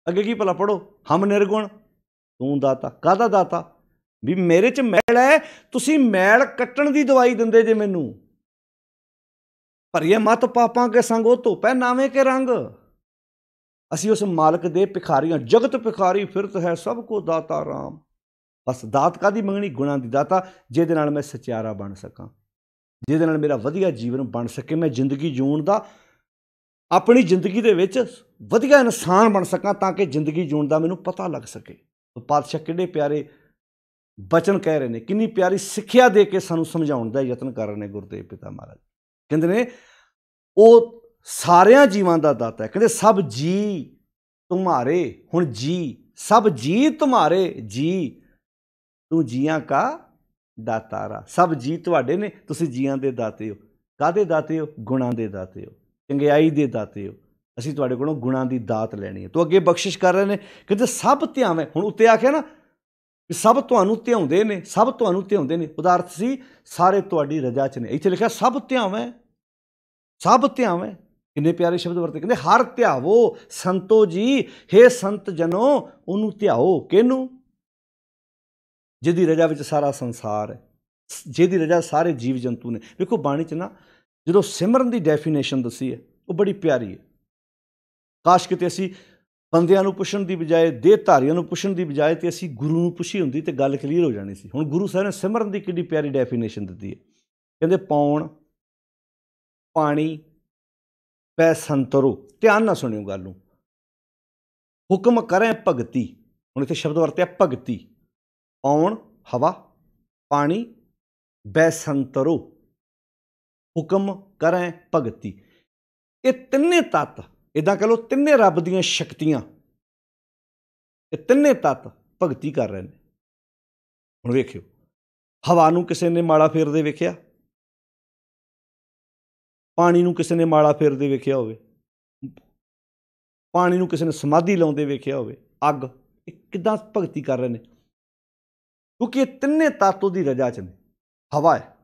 ਅੱਗੇ ਕੀ ਭਲਾ ਪੜੋ? ਹਮ ਨਿਰਗੁਣ ਤੂੰ ਦਾਤਾ। ਕਾਹਦਾ ਦਾਤਾ? ਵੀ ਮੇਰੇ 'ਚ ਮੈਲ ਹੈ, ਤੁਸੀਂ ਮੈਲ ਕੱਟਣ ਦੀ ਦਵਾਈ ਦਿੰਦੇ ਜੇ ਮੈਨੂੰ। ਭਰੀਏ ਮਤ ਪਾਪਾਂ ਕੇ ਸੰਗ ਉਹ ਧੋਪੈ ਨਾਵੇਂ ਕੇ ਰੰਗ। ਅਸੀਂ ਉਸ ਮਾਲਕ ਦੇ ਭਿਖਾਰੀਆਂ। ਜਗਤ ਭਿਖਾਰੀ ਫਿਰਤ ਹੈ ਸਭ ਕੋ ਦਾਤਾ ਰਾਮ। ਬਸ ਦਾਤ ਕਾਹਦੀ ਮੰਗਣੀ? ਗੁਣਾਂ ਦੀ ਦਾਤਾ, ਜਿਹਦੇ ਨਾਲ ਮੈਂ ਸਚਿਆਰਾ ਬਣ ਸਕਾਂ, ਜਿਹਦੇ ਨਾਲ ਮੇਰਾ ਵਧੀਆ ਜੀਵਨ ਬਣ ਸਕੇ, ਮੈਂ ਜ਼ਿੰਦਗੀ ਜਿਉਣ ਦਾ, ਆਪਣੀ ਜ਼ਿੰਦਗੀ ਦੇ ਵਿੱਚ ਵਧੀਆ ਇਨਸਾਨ ਬਣ ਸਕਾਂ, ਤਾਂ ਕਿ ਜ਼ਿੰਦਗੀ ਜਿਉਣ ਦਾ ਮੈਨੂੰ ਪਤਾ ਲੱਗ ਸਕੇ। ਪਾਤਸ਼ਾਹ ਕਿੰਨੇ ਪਿਆਰੇ ਬਚਨ ਕਹਿ ਰਹੇ ਨੇ, ਕਿੰਨੀ ਪਿਆਰੀ ਸਿੱਖਿਆ ਦੇ ਕੇ ਸਾਨੂੰ ਸਮਝਾਉਣ ਦਾ ਯਤਨ ਕਰ ਰਹੇ ਨੇ ਗੁਰਦੇਵ ਪਿਤਾ ਮਹਾਰਾਜ। ਕਹਿੰਦੇ ਨੇ ਉਹ ਸਾਰਿਆਂ ਜੀਵਾਂ ਦਾ ਦਾਤਾ ਹੈ। ਕਹਿੰਦੇ ਸਭ ਜੀ ਤੁਮਾਰੇ। ਹੁਣ ਜੀ, ਸਭ ਜੀ ਤੁਮਾਰੇ, ਜੀ ਤੂੰ ਜੀਆਂ ਕਾ ਦਾਤਾਰਾ। ਸਭ ਜੀ ਤੁਹਾਡੇ ਨੇ, ਤੁਸੀਂ ਜੀਆਂ ਦੇ ਦਾਤੇ ਹੋ। ਕਾਹਦੇ ਦਾਤੇ ਹੋ? ਗੁਣਾਂ ਦੇ ਦਾਤੇ ਹੋ, ਚੰਗਿਆਈ ਦੇ ਦਾਤੇ ਹੋ। ਅਸੀਂ ਤੁਹਾਡੇ ਕੋਲੋਂ ਗੁਣਾਂ ਦੀ ਦਾਤ ਲੈਣੀ ਹੈ। ਤੋ ਅੱਗੇ ਬਖਸ਼ਿਸ਼ ਕਰ ਰਹੇ ਨੇ, ਕਹਿੰਦੇ ਸਭ ਧਿਆਵੇਂ। ਹੁਣ ਉੱਤੇ ਆਖਿਆ ਨਾ ਕਿ ਸਭ ਤੁਹਾਨੂੰ ਧਿਆਉਂਦੇ ਨੇ, ਸਭ ਤੁਹਾਨੂੰ ਧਿਆਉਂਦੇ ਨੇ। ਉਹਦਾ ਅਰਥ ਸੀ ਸਾਰੇ ਤੁਹਾਡੀ ਰਜਾ 'ਚ ਨੇ। ਇੱਥੇ ਲਿਖਿਆ ਸਭ ਧਿਆਵੇਂ, ਸਭ ਧਿਆਵੇਂ। ਕਿੰਨੇ ਪਿਆਰੇ ਸ਼ਬਦ ਵਰਤੇ। ਕਹਿੰਦੇ ਹਰ ਧਿਆਵੋ ਸੰਤੋ ਜੀ, ਹੇ ਸੰਤ ਜਨੋ ਉਹਨੂੰ ਧਿਆਓ। ਕਿਹਨੂੰ? ਜਿਹਦੀ ਰਜਾ ਵਿੱਚ ਸਾਰਾ ਸੰਸਾਰ ਹੈ, ਜਿਹਦੀ ਰਜਾ ਸਾਰੇ ਜੀਵ ਜੰਤੂ ਨੇ। ਵੇਖੋ ਬਾਣੀ 'ਚ ਨਾ ਜਦੋਂ ਸਿਮਰਨ ਦੀ ਡੈਫੀਨੇਸ਼ਨ ਦੱਸੀ ਹੈ, ਉਹ ਬੜੀ ਪਿਆਰੀ ਹੈ। ਕਾਸ਼ ਕਿਤੇ ਅਸੀਂ ਬੰਦਿਆਂ ਨੂੰ ਪੁੱਛਣ ਦੀ ਬਜਾਏ, ਦੇਹਧਾਰੀਆਂ ਨੂੰ ਪੁੱਛਣ ਦੀ ਬਜਾਏ, ਤੇ ਅਸੀਂ ਗੁਰੂ ਨੂੰ ਪੁੱਛੀ ਹੁੰਦੀ ਤੇ ਗੱਲ ਕਲੀਅਰ ਹੋ ਜਾਣੀ ਸੀ। ਹੁਣ ਗੁਰੂ ਸਾਹਿਬ ਨੇ ਸਿਮਰਨ ਦੀ ਕਿੰਨੀ ਪਿਆਰੀ ਡੈਫੀਨੇਸ਼ਨ ਦਿੱਤੀ ਹੈ। ਕਹਿੰਦੇ ਪੌਣ ਪਾਣੀ ਪੈ ਸੰਤਰੋ। ਧਿਆਨ ਨਾਲ ਸੁਣਿਓ ਗੱਲ ਨੂੰ। ਹੁਕਮ ਕਰੇ ਭਗਤੀ। ਹੁਣ ਇੱਥੇ ਸ਼ਬਦ ਵਰਤਿਆ ਭਗਤੀ। ਪੌਣ ਹਵਾ, ਪਾਣੀ, ਬੈ ਸੰਤਰੋ, ਹੁਕਮ ਕਰੇ ਭਗਤੀ। ਇਹ ਤਿੰਨੇ ਤੱਤ, ਇੱਦਾਂ ਕਹਿ ਲਓ ਤਿੰਨੇ ਰੱਬ ਦੀਆਂ ਸ਼ਕਤੀਆਂ, ਇਹ ਤਿੰਨੇ ਤੱਤ ਭਗਤੀ ਕਰ ਰਹੇ ਨੇ। ਹੁਣ ਵੇਖਿਓ, ਹਵਾ ਨੂੰ ਕਿਸੇ ਨੇ ਮਾਲਾ ਫੇਰਦੇ ਵੇਖਿਆ? ਪਾਣੀ ਨੂੰ ਕਿਸੇ ਨੇ ਮਾਲਾ ਫੇਰਦੇ ਵੇਖਿਆ ਹੋਵੇ? ਪਾਣੀ ਨੂੰ ਕਿਸੇ ਨੇ ਸਮਾਧੀ ਲਾਉਂਦੇ ਵੇਖਿਆ ਹੋਵੇ? ਅੱਗ, ਇਹ ਕਿੱਦਾਂ ਭਗਤੀ ਕਰ ਰਹੇ ਨੇ? ਕਿਉਂਕਿ ਇਹ ਤਿੰਨੇ ਤੱਤ ਉਹਦੀ ਰਜਾ 'ਚ ਨੇ। ਹਵਾ ਹੈ,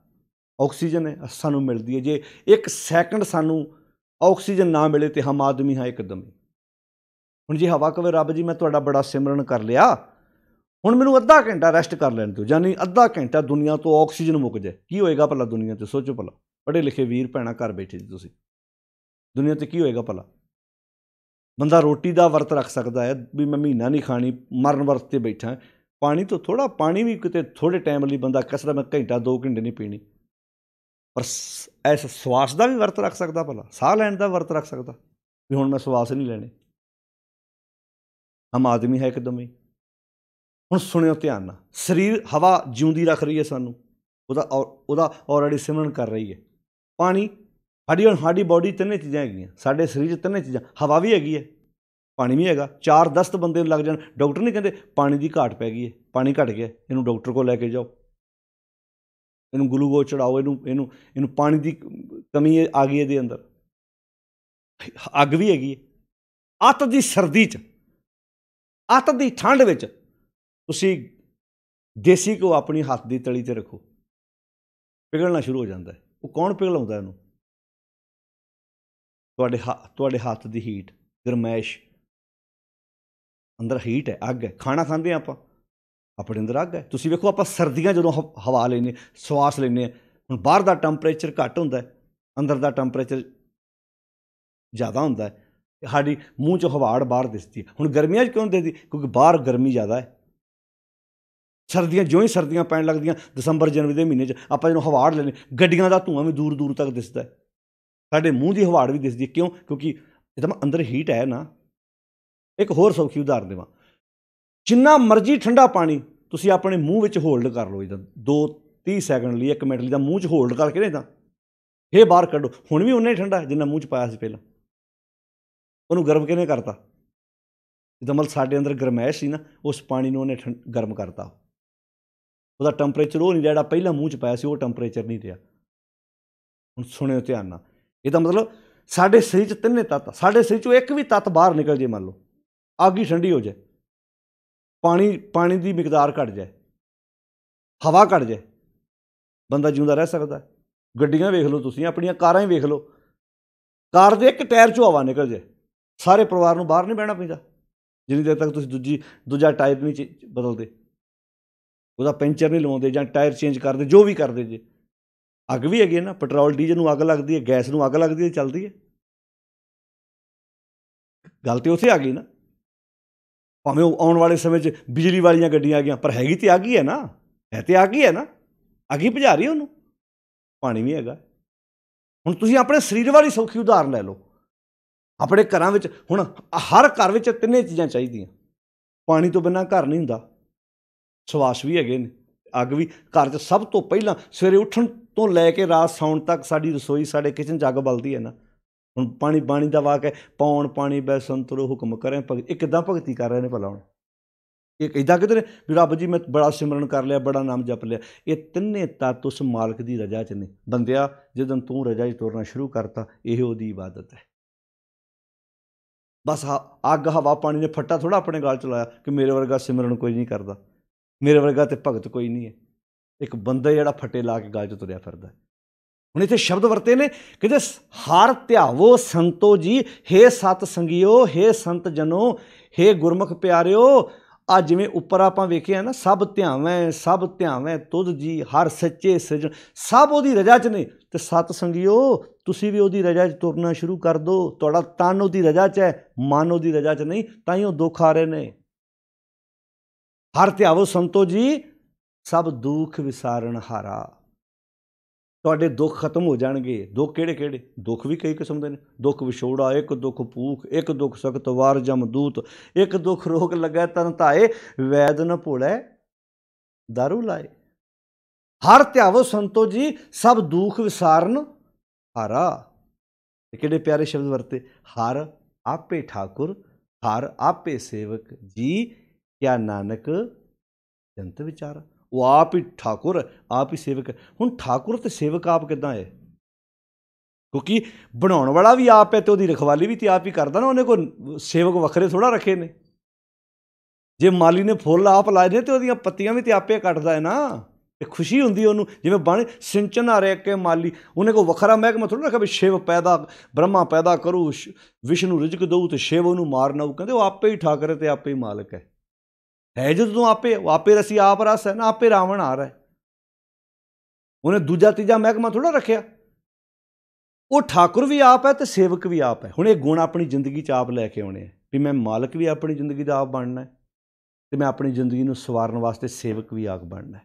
ਆਕਸੀਜਨ ਹੈ, ਸਾਨੂੰ ਮਿਲਦੀ ਹੈ। ਜੇ 1 ਸੈਕਿੰਡ ਸਾਨੂੰ ਆਕਸੀਜਨ ਨਾ ਮਿਲੇ ਤੇ ਹਮ ਆਦਮੀ ਹਾਂ ਇੱਕਦਮ। ਹੁਣ ਜੇ ਹਵਾ ਕਵੇ ਰੱਬ ਜੀ ਮੈਂ ਤੁਹਾਡਾ ਬੜਾ ਸਿਮਰਨ ਕਰ ਲਿਆ, ਹੁਣ ਮੈਨੂੰ ਅੱਧਾ ਘੰਟਾ ਰੈਸਟ ਕਰ ਲੈਣ ਦਿਓ, ਯਾਨੀ ਅੱਧਾ ਘੰਟਾ ਦੁਨੀਆ ਤੋਂ ਆਕਸੀਜਨ ਮੁੱਕ ਜਾਏ, ਕੀ ਹੋਏਗਾ ਭਲਾ ਦੁਨੀਆ 'ਤੇ? ਸੋਚੋ ਭਲਾ, ਪੜ੍ਹੇ ਲਿਖੇ ਵੀਰ ਭੈਣਾਂ ਘਰ ਬੈਠੇ ਜੀ ਤੁਸੀਂ, ਦੁਨੀਆ 'ਤੇ ਕੀ ਹੋਏਗਾ ਭਲਾ? ਬੰਦਾ ਰੋਟੀ ਦਾ ਵਰਤ ਰੱਖ ਸਕਦਾ ਹੈ ਵੀ ਮੈਂ ਮਹੀਨਾ ਨਹੀਂ ਖਾਣੀ, ਮਰਨ ਵਰਤ 'ਤੇ ਬੈਠਾ। ਪਾਣੀ ਤੋਂ ਥੋੜ੍ਹਾ, ਪਾਣੀ ਵੀ ਕਿਤੇ ਥੋੜ੍ਹੇ ਟਾਈਮ ਲਈ ਬੰਦਾ कसਦਾ ਮੈਂ ਘੰਟਾ 2 ਘੰਟੇ ਨਹੀਂ ਪੀਣੀ। ਪਰ ਇਸ ਸਵਾਸ ਦਾ ਵੀ ਵਰਤ ਰੱਖ ਸਕਦਾ ਭਲਾ? ਸਾਹ ਲੈਣ ਦਾ ਵਰਤ ਰੱਖ ਸਕਦਾ ਵੀ ਹੁਣ ਮੈਂ ਸਵਾਸ ਨਹੀਂ ਲੈਣੇ? ਹਮ ਆਦਮੀ ਹੈ ਇੱਕਦਮ ਹੀ। ਹੁਣ ਸੁਣਿਓ ਧਿਆਨ ਨਾਲ, ਸਰੀਰ ਹਵਾ ਜਿਉਂਦੀ ਰੱਖ ਰਹੀ ਹੈ ਸਾਨੂੰ, ਉਹਦਾ ਆਲਰੇਡੀ ਸਿਮਰਨ ਕਰ ਰਹੀ ਹੈ। ਪਾਣੀ, ਸਾਡੀ ਬੋਡੀ ਤਿੰਨੇ ਚੀਜ਼ਾਂ ਹੈਗੀਆਂ, ਸਾਡੇ ਸਰੀਰ 'ਚ ਤਿੰਨੇ ਚੀਜ਼ਾਂ। ਹਵਾ ਵੀ ਹੈਗੀ ਹੈ, ਪਾਣੀ ਵੀ ਹੈਗਾ। 4 ਦਸਤ ਬੰਦੇ ਨੂੰ ਲੱਗ ਜਾਣ, ਡਾਕਟਰ ਨਹੀਂ ਕਹਿੰਦੇ ਪਾਣੀ ਦੀ ਘਾਟ ਪੈ ਗਈ ਹੈ, ਪਾਣੀ ਘਟ ਗਿਆ, ਇਹਨੂੰ ਡਾਕਟਰ ਕੋਲ ਲੈ ਕੇ ਜਾਓ, ਇਹਨੂੰ ਗਲੂਕੋਜ਼ ਚੜਾਓ, ਇਹਨੂੰ ਪਾਣੀ ਦੀ ਕਮੀ ਆ ਗਈ ਇਹਦੇ ਅੰਦਰ। ਅੱਗ ਵੀ ਹੈਗੀ ਹੈ। ਅੱਤ ਦੀ ਸਰਦੀ 'ਚ, ਅੱਤ ਦੀ ਠੰਡ ਵਿੱਚ ਤੁਸੀਂ ਦੇਸੀ ਘਿਓ ਆਪਣੀ ਹੱਥ ਦੀ ਤਲੀ 'ਤੇ ਰੱਖੋ, ਪਿਘਲਣਾ ਸ਼ੁਰੂ ਹੋ ਜਾਂਦਾ ਹੈ। ਉਹ ਕੌਣ ਪਿਘਲਾਉਂਦਾ ਇਹਨੂੰ? ਤੁਹਾਡੇ ਹੱਥ ਦੀ ਹੀਟ, ਗਰਮੈਸ਼, ਅੰਦਰ ਹੀਟ ਹੈ, ਅੱਗ ਹੈ। ਖਾਣਾ ਖਾਂਦੇ ਹਾਂ ਆਪਾਂ, ਆਪਣੇ ਅੰਦਰ ਅੱਗ ਹੈ। ਤੁਸੀਂ ਵੇਖੋ, ਆਪਾਂ ਸਰਦੀਆਂ ਜਦੋਂ ਹਵਾ ਲੈਂਦੇ, ਸਵਾਸ ਲੈਂਦੇ ਹਾਂ, ਹੁਣ ਬਾਹਰ ਦਾ ਟੈਂਪਰੇਚਰ ਘੱਟ ਹੁੰਦਾ, ਅੰਦਰ ਦਾ ਟੈਂਪਰੇਚਰ ਜ਼ਿਆਦਾ ਹੁੰਦਾ ਹੈ, ਸਾਡੀ ਮੂੰਹ 'ਚੋਂ ਹਵਾੜ ਬਾਹਰ ਦਿਸਦੀ ਹੈ। ਹੁਣ ਗਰਮੀਆਂ 'ਚ ਕਿਉਂ ਦਿਸਦੀ? ਕਿਉਂਕਿ ਬਾਹਰ ਗਰਮੀ ਜ਼ਿਆਦਾ ਹੈ। ਸਰਦੀਆਂ, ਜਿਉਂ ਹੀ ਸਰਦੀਆਂ ਪੈਣ ਲੱਗਦੀਆਂ, ਦਸੰਬਰ ਜਨਵਰੀ ਦੇ ਮਹੀਨੇ 'ਚ ਆਪਾਂ ਜਦੋਂ ਹਵਾੜ ਲੈਂਦੇ, ਗੱਡੀਆਂ ਦਾ ਧੂੰਆਂ ਵੀ ਦੂਰ ਦੂਰ ਤੱਕ ਦਿਸਦਾ, ਸਾਡੇ ਮੂੰਹ ਦੀ ਹਵਾੜ ਵੀ ਦਿਸਦੀ। ਕਿਉਂ? ਕਿਉਂਕਿ ਇੱਕਦਮ ਅੰਦਰ ਹੀਟ ਹੈ ਨਾ। ਇੱਕ ਹੋਰ ਸੌਖੀ ਉਦਾਹਰਨ ਦੇਵਾਂ, ਜਿੰਨਾ ਮਰਜ਼ੀ ਠੰਡਾ ਪਾਣੀ ਤੁਸੀਂ ਆਪਣੇ ਮੂੰਹ ਵਿੱਚ ਹੋਲਡ ਕਰ ਲਓ, ਇੱਦਾਂ 2-30 ਸੈਕਿੰਡ ਲਈ, 1 ਮਿੰਟ ਲਈ ਦਾ ਮੂੰਹ 'ਚ ਹੋਲਡ ਕਰਕੇ ਨਾ, ਇੱਦਾਂ ਇਹ ਬਾਹਰ ਕੱਢੋ, ਹੁਣ ਵੀ ਉਨਾ ਹੀ ਠੰਡਾ ਜਿੰਨਾ ਮੂੰਹ 'ਚ ਪਾਇਆ ਸੀ ਪਹਿਲਾਂ। ਉਹਨੂੰ ਗਰਮ ਕਿਹਨੇ ਕਰਤਾ? ਜਿੱਦਾਂ ਮਤਲਬ ਸਾਡੇ ਅੰਦਰ ਗਰਮੈਸ਼ ਸੀ ਨਾ, ਉਸ ਪਾਣੀ ਨੂੰ ਉਹਨੇ ਗਰਮ ਕਰਤਾ। ਉਹਦਾ ਟੈਂਪਰੇਚਰ ਉਹ ਨਹੀਂ ਰਿਹਾ ਜਿਹੜਾ ਪਹਿਲਾਂ ਮੂੰਹ 'ਚ ਪਾਇਆ ਸੀ, ਉਹ ਟੈਂਪਰੇਚਰ ਨਹੀਂ ਰਿਹਾ। ਹੁਣ ਸੁਣਿਓ ਧਿਆਨ ਨਾਲ, ਇਹਦਾ ਮਤਲਬ ਸਾਡੇ ਸਰੀਰ 'ਚ ਤਿੰਨੇ ਤੱਤ, ਸਾਡੇ ਸਰੀਰ 'ਚੋਂ ਇੱਕ ਵੀ ਤੱਤ ਬਾਹਰ ਨਿਕਲ ਜੇ, ਮੰਨ ਲਓ ਅੱਗ ਹੀ ਠੰਡੀ ਹੋ ਜਾਏ, ਪਾਣੀ ਦੀ ਮਿਕਦਾਰ ਘੱਟ ਜਾਏ, ਹਵਾ ਘੱਟ ਜਾਏ, ਬੰਦਾ ਜਿਉਂਦਾ ਰਹਿ ਸਕਦਾ? ਗੱਡੀਆਂ ਵੇਖ ਲਓ, ਤੁਸੀਂ ਆਪਣੀਆਂ ਕਾਰਾਂ ਹੀ ਵੇਖ ਲਓ, ਕਾਰ ਦੇ ਇੱਕ ਟਾਇਰ 'ਚੋਂ ਹਵਾ ਨਿਕਲ ਜਾਏ, ਸਾਰੇ ਪਰਿਵਾਰ ਨੂੰ ਬਾਹਰ ਨਹੀਂ ਬਹਿਣਾ ਪੈਂਦਾ ਜਿੰਨੀ ਦੇਰ ਤੱਕ ਤੁਸੀਂ ਦੂਜਾ ਟਾਇਰ ਨਹੀਂ ਬਦਲਦੇ, ਉਹਦਾ ਪੈਂਚਰ ਨਹੀਂ ਲਵਾਉਂਦੇ ਜਾਂ ਟਾਇਰ ਚੇਂਜ ਕਰਦੇ, ਜੋ ਵੀ ਕਰਦੇ ਜੇ। ਅੱਗ ਵੀ ਹੈਗੀ ਹੈ ਨਾ, ਪੈਟਰੋਲ ਡੀਜ਼ਲ ਨੂੰ ਅੱਗ ਲੱਗਦੀ ਹੈ, ਗੈਸ ਨੂੰ ਅੱਗ ਲੱਗਦੀ ਹੈ, ਚੱਲਦੀ ਹੈ। ਗੱਲ ਤਾਂ ਉੱਥੇ ਆ ਗਈ ਨਾ। ਭਾਵੇਂ ਉਹ ਆਉਣ ਵਾਲੇ ਸਮੇਂ 'ਚ ਬਿਜਲੀ ਵਾਲੀਆਂ ਗੱਡੀਆਂ ਆ ਗਈਆਂ, ਪਰ ਹੈਗੀ ਤਾਂ ਅੱਗ ਹੀ ਹੈ ਨਾ, ਹੈ ਤਾਂ ਅੱਗ ਹੀ ਹੈ ਨਾ, ਅੱਗ ਹੀ ਭਜਾ ਰਹੀ ਉਹਨੂੰ। ਪਾਣੀ ਵੀ ਹੈਗਾ। ਹੁਣ ਤੁਸੀਂ ਆਪਣੇ ਸਰੀਰ ਵਾਲੀ ਸੌਖੀ ਉਦਾਹਰਨ ਲੈ ਲਓ। ਆਪਣੇ ਘਰਾਂ ਵਿੱਚ ਹੁਣ ਹਰ ਘਰ ਵਿੱਚ ਤਿੰਨੇ ਚੀਜ਼ਾਂ ਚਾਹੀਦੀਆਂ। ਪਾਣੀ ਤੋਂ ਬਿਨਾਂ ਘਰ ਨਹੀਂ ਹੁੰਦਾ। ਸਵਾਸ ਵੀ ਹੈਗੇ ਨੇ, ਅੱਗ ਵੀ। ਘਰ 'ਚ ਸਭ ਤੋਂ ਪਹਿਲਾਂ ਸਵੇਰੇ ਉੱਠਣ ਤੋਂ ਲੈ ਕੇ ਰਾਤ ਸੌਣ ਤੱਕ ਸਾਡੀ ਰਸੋਈ, ਸਾਡੇ ਕਿਚਨ 'ਚ ਅੱਗ ਬਲਦੀ ਹੈ ਨਾ। ਹੁਣ ਬਾਣੀ ਦਾ ਵਾਕ ਹੈ, ਪੌਣ ਪਾਣੀ ਬੈ ਸੰਤਰੋ ਹੁਕਮ ਕਰੇ ਭਗਤ। ਇਹ ਕਿੱਦਾਂ ਭਗਤੀ ਕਰ ਰਹੇ ਨੇ ਭਲਾ? ਹੁਣ ਇਹ ਇੱਦਾਂ ਕਿਤੇ ਨੇ ਵੀ ਰੱਬ ਜੀ ਮੈਂ ਬੜਾ ਸਿਮਰਨ ਕਰ ਲਿਆ, ਬੜਾ ਨਾਮ ਜਪ ਲਿਆ। ਇਹ ਤਿੰਨੇ ਤੱਤ ਉਸ ਮਾਲਕ ਦੀ ਰਜਾ 'ਚ ਨੇ। ਬੰਦਿਆ, ਜਦੋਂ ਤੂੰ ਰਜਾ 'ਚ ਤੁਰਨਾ ਸ਼ੁਰੂ ਕਰਤਾ, ਇਹ ਉਹਦੀ ਇਬਾਦਤ ਹੈ। ਬਸ ਅੱਗ, ਹਵਾ, ਪਾਣੀ ਨੇ ਫੱਟਾ ਥੋੜ੍ਹਾ ਆਪਣੇ ਗਲ 'ਚ ਲਾਇਆ ਕਿ ਮੇਰੇ ਵਰਗਾ ਸਿਮਰਨ ਕੋਈ ਨਹੀਂ ਕਰਦਾ, ਮੇਰੇ ਵਰਗਾ ਤੇ ਭਗਤ ਕੋਈ ਨਹੀਂ ਹੈ। ਇੱਕ ਬੰਦਾ ਜਿਹੜਾ ਫੱਟੇ ਲਾ ਕੇ ਗਲ 'ਚ ਤੁਰਿਆ ਫਿਰਦਾ। ਹੁਣ ਇੱਥੇ ਸ਼ਬਦ ਵਰਤੇ ਨੇ, ਕਹਿੰਦੇ ਹਰ ਧਿਆਵੋ ਸੰਤੋ ਜੀ, ਹੇ ਸਤ ਸੰਗਿਓ, ਹੇ ਸੰਤ ਜਨੋ, ਹੇ ਗੁਰਮੁਖ ਪਿਆਰਿਓ। ਆ ਜਿਵੇਂ ਉੱਪਰ ਆਪਾਂ ਵੇਖਿਆ ਨਾ, ਸਭ ਧਿਆਵੈ ਤੁਧ ਜੀ, ਹਰ ਸੱਚੇ ਸਿਰਜਣ। ਸਭ ਉਹਦੀ ਰਜਾ 'ਚ ਨੇ। ਤੇ ਸਤ ਸੰਗਿਓ, ਤੁਸੀਂ ਵੀ ਉਹਦੀ ਰਜਾ 'ਚ ਤੁਰਨਾ ਸ਼ੁਰੂ ਕਰ ਦਿਓ। ਤੁਹਾਡਾ ਤਨ ਉਹਦੀ ਰਜਾ 'ਚ ਹੈ, ਮਨ ਉਹਦੀ ਰਜਾ 'ਚ ਨਹੀਂ, ਤਾਂ ਹੀ ਉਹ ਦੁੱਖ ਆ ਰਹੇ ਨੇ। ਹਰ ਧਿਆਵੋ ਸੰਤੋ ਜੀ, ਸਭ ਦੁੱਖ ਵਿਸਾਰਨ ਹਾਰਾ। ਤੁਹਾਡੇ ਦੁੱਖ ਖਤਮ ਹੋ ਜਾਣਗੇ। ਦੁੱਖ ਕਿਹੜੇ ਕਿਹੜੇ? ਦੁੱਖ ਵੀ ਕਈ ਕਿਸਮ ਦੇ ਨੇ। ਦੁੱਖ ਵਿਛੋੜਾ, ਇੱਕ ਦੁੱਖ ਭੂਖ, ਇੱਕ ਦੁੱਖ ਸਖਤ ਵਾਰ ਜਮਦੂਤ, ਇੱਕ ਦੁੱਖ ਰੋਗ ਲੱਗੈ ਤਨ ਧਾਏ, ਵੈਦ ਨ ਭੋਲੇ ਦਾਰੂ ਲਾਏ। ਹਰ ਧਿਆਵੋ ਸੰਤੋ ਜੀ, ਸਭ ਦੁੱਖ ਵਿਸਾਰਨ ਹਾਰਾ। ਕਿਹੜੇ ਪਿਆਰੇ ਸ਼ਬਦ ਵਰਤੇ। ਹਰ ਆਪੇ ਠਾਕੁਰ, ਹਰ ਆਪੇ ਸੇਵਕ ਜੀ, ਕਿਆ ਨਾਨਕ ਜੰਤ ਵਿਚਾਰਾ। ਉਹ ਆਪ ਹੀ ਠਾਕੁਰ, ਆਪ ਹੀ ਸੇਵਕ ਹੈ। ਹੁਣ ਠਾਕੁਰ ਅਤੇ ਸੇਵਕ ਆਪ ਕਿੱਦਾਂ ਹੈ? ਕਿਉਂਕਿ ਬਣਾਉਣ ਵਾਲਾ ਵੀ ਆਪ ਹੈ ਅਤੇ ਉਹਦੀ ਰਖਵਾਲੀ ਵੀ ਤਾਂ ਆਪ ਹੀ ਕਰਦਾ ਨਾ। ਉਹਨੇ ਕੋਈ ਸੇਵਕ ਵੱਖਰੇ ਥੋੜ੍ਹਾ ਰੱਖੇ ਨੇ। ਜੇ ਮਾਲੀ ਨੇ ਫੁੱਲ ਆਪ ਲਾਏ ਨੇ ਤਾਂ ਉਹਦੀਆਂ ਪੱਤੀਆਂ ਵੀ ਤਾਂ ਆਪੇ ਕੱਟਦਾ ਹੈ ਨਾ। ਇਹ ਖੁਸ਼ੀ ਹੁੰਦੀ ਉਹਨੂੰ, ਜਿਵੇਂ ਬਣ ਸਿੰਚਨ ਆ ਰਿਹਾ ਕਿ ਮਾਲੀ, ਉਹਨੇ ਕੋਈ ਵੱਖਰਾ ਮਹਿਕਮਾ ਥੋੜ੍ਹਾ ਰੱਖਿਆ ਵੀ ਸ਼ਿਵ ਪੈਦਾ, ਬ੍ਰਹਮਾ ਪੈਦਾ ਕਰੂ, ਵਿਸ਼ਨੂੰ ਰਿਜ਼ਕ ਦਊ ਅਤੇ ਸ਼ਿਵ ਉਹਨੂੰ ਮਾਰਨਾ। ਉਹ ਕਹਿੰਦੇ ਉਹ ਆਪੇ ਹੀ ਠਾਕੁਰ ਹੈ ਅਤੇ ਆਪੇ ਹੀ ਮਾਲਕ ਹੈ ਜਦੋਂ ਆਪੇ ਰਸੀ ਆਪ ਰਸ ਹੈ ਨਾ, ਆਪੇ ਰਾਵਣ ਆ ਰਿਹਾ। ਉਹਨੇ ਦੂਜਾ ਤੀਜਾ ਮਹਿਕਮਾ ਥੋੜ੍ਹਾ ਰੱਖਿਆ। ਉਹ ਠਾਕੁਰ ਵੀ ਆਪ ਹੈ ਅਤੇ ਸੇਵਕ ਵੀ ਆਪ ਹੈ। ਹੁਣ ਇਹ ਗੁਣ ਆਪਣੀ ਜ਼ਿੰਦਗੀ 'ਚ ਆਪ ਲੈ ਕੇ ਆਉਣੇ ਆ ਵੀ ਮੈਂ ਮਾਲਕ ਵੀ ਆਪਣੀ ਜ਼ਿੰਦਗੀ ਦਾ ਆਪ ਬਣਨਾ ਅਤੇ ਮੈਂ ਆਪਣੀ ਜ਼ਿੰਦਗੀ ਨੂੰ ਸਵਾਰਨ ਵਾਸਤੇ ਸੇਵਕ ਵੀ ਆਪ ਬਣਨਾ।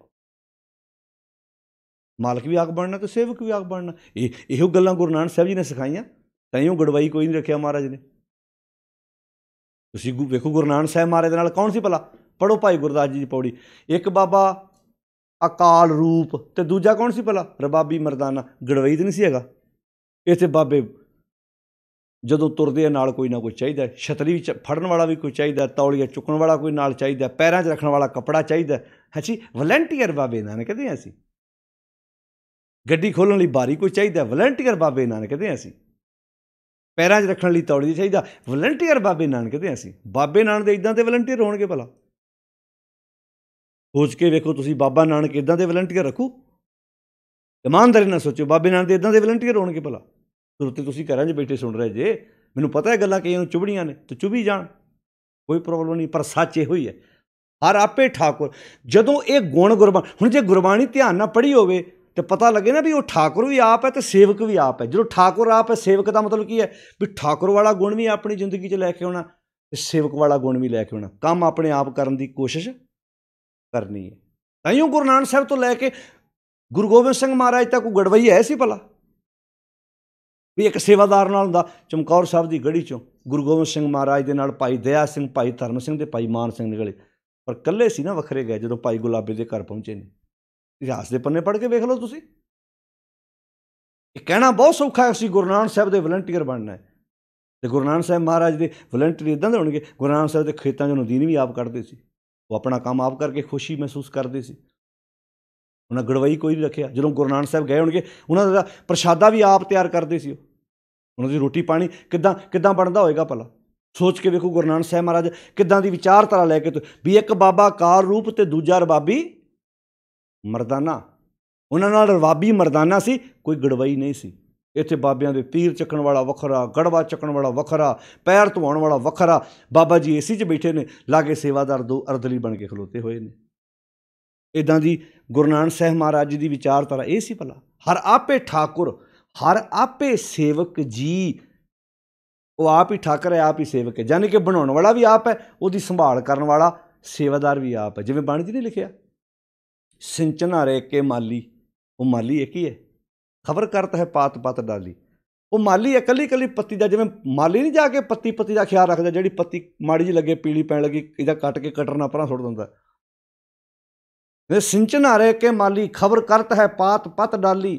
ਮਾਲਕ ਵੀ ਆਪ ਬਣਨਾ ਅਤੇ ਸੇਵਕ ਵੀ ਆਪ ਬਣਨਾ। ਇਹੋ ਗੱਲਾਂ ਗੁਰੂ ਨਾਨਕ ਸਾਹਿਬ ਜੀ ਨੇ ਸਿਖਾਈਆਂ, ਤਾਂ ਹੀ ਉਹ ਗੜਵਾਈ ਕੋਈ ਨਹੀਂ ਰੱਖਿਆ ਮਹਾਰਾਜ ਨੇ। ਤੁਸੀਂ ਵੇਖੋ ਗੁਰੂ ਨਾਨਕ ਸਾਹਿਬ ਮਹਾਰਾਜ ਦੇ ਨਾਲ ਕੌਣ ਸੀ ਭਲਾ? ਪੜ੍ਹੋ ਭਾਈ ਗੁਰਦਾਸ ਜੀ ਦੀ ਪੌੜੀ। ਇੱਕ ਬਾਬਾ ਅਕਾਲ ਰੂਪ ਅਤੇ ਦੂਜਾ ਕੌਣ ਸੀ ਭਲਾ? ਰਬਾਬੀ ਮਰਦਾਨਾ। ਗੜਵਈ ਤਾਂ ਨਹੀਂ ਸੀ ਹੈਗਾ। ਇੱਥੇ ਬਾਬੇ ਜਦੋਂ ਤੁਰਦੇ ਆ ਨਾਲ ਕੋਈ ਨਾ ਕੋਈ ਚਾਹੀਦਾ, ਛਤਰੀ ਵੀ ਫੜਨ ਵਾਲਾ ਵੀ ਕੋਈ ਚਾਹੀਦਾ, ਤੌਲੀਆ ਚੁੱਕਣ ਵਾਲਾ ਕੋਈ ਨਾਲ ਚਾਹੀਦਾ, ਪੈਰਾਂ 'ਚ ਰੱਖਣ ਵਾਲਾ ਕੱਪੜਾ ਚਾਹੀਦਾ। ਅਸੀਂ ਵਲੰਟੀਅਰ ਬਾਬੇ ਨਾਨਕ ਕਹਿੰਦੇ ਹਾਂ। ਅਸੀਂ ਗੱਡੀ ਖੋਲ੍ਹਣ ਲਈ ਬਾਰੀ ਕੋਈ ਚਾਹੀਦਾ, ਵਲੰਟੀਅਰ ਬਾਬੇ ਨਾਨਕ ਕਹਿੰਦੇ ਹਾਂ। ਅਸੀਂ ਪੈਰਾਂ 'ਚ ਰੱਖਣ ਲਈ ਤੌਲੀ ਚਾਹੀਦਾ, ਵਲੰਟੀਅਰ ਬਾਬੇ ਨਾਨਕ ਕਹਿੰਦੇ ਹਾਂ। ਅਸੀਂ ਬਾਬੇ ਨਾਨਕ ਦੇ ਇੱਦਾਂ ਦੇ ਵਲੰਟੀਅਰ ਹੋਣਗੇ ਭਲਾ? ਸੋਚ ਕੇ ਵੇਖੋ ਤੁਸੀਂ, ਬਾਬਾ ਨਾਨਕ ਇੱਦਾਂ ਦੇ ਵਲੰਟੀਅਰ ਰੱਖੂ? ਇਮਾਨਦਾਰੀ ਨਾਲ ਸੋਚੋ, ਬਾਬੇ ਨਾਨਕ ਦੇ ਇੱਦਾਂ ਦੇ ਵਲੰਟੀਅਰ ਹੋਣਗੇ ਭਲਾ? ਤੇ ਤੁਸੀਂ ਘਰਾਂ 'ਚ ਬੈਠੇ ਸੁਣ ਰਹੇ ਜੇ, ਮੈਨੂੰ ਪਤਾ ਇਹ ਗੱਲਾਂ ਕਈਆਂ ਨੂੰ ਚੁਭਣੀਆਂ ਨੇ, ਤੇ ਚੁਭੀ ਜਾਣ, ਕੋਈ ਪ੍ਰੋਬਲਮ ਨਹੀਂ, ਪਰ ਸੱਚ ਇਹੋ ਹੀ ਹੈ, ਹਰ ਆਪੇ ਠਾਕੁਰ। ਜਦੋਂ ਇਹ ਗੁਣ ਗੁਰਬਾਣੀ, ਹੁਣ ਜੇ ਗੁਰਬਾਣੀ ਧਿਆਨ ਨਾਲ ਪੜ੍ਹੀ ਹੋਵੇ ਤੇ ਪਤਾ ਲੱਗੇ ਨਾ ਵੀ ਉਹ ਠਾਕੁਰ ਵੀ ਆਪ ਹੈ ਤੇ ਸੇਵਕ ਵੀ ਆਪ ਹੈ। ਜਦੋਂ ਠਾਕੁਰ ਆਪ ਹੈ, ਸੇਵਕ ਦਾ ਮਤਲਬ ਕੀ ਹੈ? ਵੀ ਠਾਕੁਰ ਵਾਲਾ ਗੁਣ ਵੀ ਆਪਣੀ ਜ਼ਿੰਦਗੀ 'ਚ ਲੈ ਕੇ ਆਉਣਾ ਤੇ ਸੇਵਕ ਵਾਲਾ ਗੁਣ ਵੀ ਲੈ ਕੇ ਆਉਣਾ। ਕੰਮ ਆਪਣੇ ਆਪ ਕਰਨ ਦੀ ਕੋਸ਼ਿਸ਼ ਕਰਨੀ ਹੈ। ਤਾਂਹੀਓ ਗੁਰੂ ਨਾਨਕ ਸਾਹਿਬ ਤੋਂ ਲੈ ਕੇ ਗੁਰੂ ਗੋਬਿੰਦ ਸਿੰਘ ਮਹਾਰਾਜ ਤੱਕ ਕੋਈ ਗੜਵਈ ਹੈ ਸੀ ਭਲਾ? ਵੀ ਇੱਕ ਸੇਵਾਦਾਰ ਨਾਲ ਹੁੰਦਾ। ਚਮਕੌਰ ਸਾਹਿਬ ਦੀ ਗੜੀ 'ਚੋਂ ਗੁਰੂ ਗੋਬਿੰਦ ਸਿੰਘ ਮਹਾਰਾਜ ਦੇ ਨਾਲ ਭਾਈ ਦਇਆ ਸਿੰਘ, ਭਾਈ ਧਰਮ ਸਿੰਘ ਤੇ ਭਾਈ ਮਾਨ ਸਿੰਘ ਨਿਕਲੇ, ਪਰ ਇਕੱਲੇ ਸੀ ਨਾ, ਵੱਖਰੇ ਗਏ ਜਦੋਂ ਭਾਈ ਗੁਲਾਬੇ ਦੇ ਘਰ ਪਹੁੰਚੇ ਨੇ। ਇਤਿਹਾਸ ਦੇ ਪੰਨੇ ਪੜ੍ਹ ਕੇ ਵੇਖ ਲਓ ਤੁਸੀਂ। ਇਹ ਕਹਿਣਾ ਬਹੁਤ ਸੌਖਾ ਹੈ ਅਸੀਂ ਗੁਰੂ ਨਾਨਕ ਸਾਹਿਬ ਦੇ ਵਲੰਟੀਅਰ ਬਣਨਾ ਹੈ, ਤੇ ਗੁਰੂ ਨਾਨਕ ਸਾਹਿਬ ਮਹਾਰਾਜ ਦੇ ਵਲੰਟੀਅਰ ਇੱਦਾਂ ਦੇ ਹੋਣਗੇ। ਗੁਰੂ ਨਾਨਕ ਸਾਹਿਬ ਦੇ ਖੇਤਾਂ 'ਚੋਂ ਨਦੀਨ ਵੀ ਆਪ ਕੱਢਦੇ ਸੀ, ਉਹ ਆਪਣਾ ਕੰਮ ਆਪ ਕਰਕੇ ਖੁਸ਼ੀ ਮਹਿਸੂਸ ਕਰਦੇ ਸੀ। ਉਹਨਾਂ ਗੜਵਈ ਕੋਈ ਨਹੀਂ ਰੱਖਿਆ। ਜਦੋਂ ਗੁਰੂ ਨਾਨਕ ਸਾਹਿਬ ਗਏ ਹੋਣਗੇ, ਉਹਨਾਂ ਦਾ ਪ੍ਰਸ਼ਾਦਾ ਵੀ ਆਪ ਤਿਆਰ ਕਰਦੇ ਸੀ। ਉਹਨਾਂ ਦੀ ਰੋਟੀ ਪਾਣੀ ਕਿੱਦਾਂ ਬਣਦਾ ਹੋਏਗਾ ਭਲਾ? ਸੋਚ ਕੇ ਵੇਖੋ ਗੁਰੂ ਨਾਨਕ ਸਾਹਿਬ ਮਹਾਰਾਜ ਕਿੱਦਾਂ ਦੀ ਵਿਚਾਰਧਾਰਾ ਲੈ ਕੇ, ਵੀ ਇੱਕ ਬਾਬਾ ਕਾਰ ਰੂਪ ਤੇ ਦੂਜਾ ਰਬਾਬੀ ਮਰਦਾਨਾ। ਉਹਨਾਂ ਨਾਲ ਰਬਾਬੀ ਮਰਦਾਨਾ ਸੀ, ਕੋਈ ਗੜਵਈ ਨਹੀਂ ਸੀ। ਇੱਥੇ ਬਾਬਿਆਂ ਦੇ ਪੀਰ ਚੱਕਣ ਵਾਲਾ ਵੱਖਰਾ, ਗੜਵਾ ਚੱਕਣ ਵਾਲਾ ਵੱਖਰਾ, ਪੈਰ ਧਵਾਉਣ ਵਾਲਾ ਵੱਖਰਾ। ਬਾਬਾ ਜੀ ਏਸੀ 'ਚ ਬੈਠੇ ਨੇ, ਲਾਗੇ ਸੇਵਾਦਾਰ ਦੋ ਅਰਦਲੀ ਬਣ ਕੇ ਖਲੋਤੇ ਹੋਏ ਨੇ। ਇੱਦਾਂ ਦੀ ਗੁਰੂ ਨਾਨਕ ਸਾਹਿਬ ਮਹਾਰਾਜ ਜੀ ਦੀ ਵਿਚਾਰਧਾਰਾ ਇਹ ਸੀ ਭਲਾ? ਹਰ ਆਪੇ ਠਾਕੁਰ, ਹਰ ਆਪੇ ਸੇਵਕ ਜੀ। ਉਹ ਆਪ ਹੀ ਠਾਕਰ ਹੈ, ਆਪ ਹੀ ਸੇਵਕ ਹੈ, ਯਾਨੀ ਕਿ ਬਣਾਉਣ ਵਾਲਾ ਵੀ ਆਪ ਹੈ, ਉਹਦੀ ਸੰਭਾਲ ਕਰਨ ਵਾਲਾ ਸੇਵਾਦਾਰ ਵੀ ਆਪ ਹੈ। ਜਿਵੇਂ ਬਾਣੀ 'ਚ ਨਹੀਂ ਲਿਖਿਆ, ਸਿੰਚਨ ਹਰੇ ਕੇ ਮਾਲੀ। ਉਹ ਮਾਲੀ ਇੱਕ ਹੀ ਹੈ, ਖਬਰ ਕਰਤ ਹੈ ਪਾਤ ਪਤ ਡਾਲੀ। ਉਹ ਮਾਲੀ ਹੈ, ਇਕੱਲੀ ਇਕੱਲੀ ਪੱਤੀ ਦਾ। ਜਿਵੇਂ ਮਾਲੀ ਨਹੀਂ ਜਾ ਕੇ ਪੱਤੀ ਦਾ ਖਿਆਲ ਰੱਖਦਾ, ਜਿਹੜੀ ਪੱਤੀ ਮਾੜੀ ਜਿਹੀ ਲੱਗੇ, ਪੀਲੀ ਪੈਣ ਲੱਗੀ, ਇਹਦਾ ਕੱਟ ਕੇ ਕਟਰ ਨਾਲ ਪਰਾਂ ਸੁੱਟ ਦਿੰਦਾ। ਸਿੰਚਨ ਹਰੇ ਕੇ ਮਾਲੀ, ਖਬਰ ਕਰਤ ਹੈ ਪਾਤ ਪਤ ਡਾਲੀ।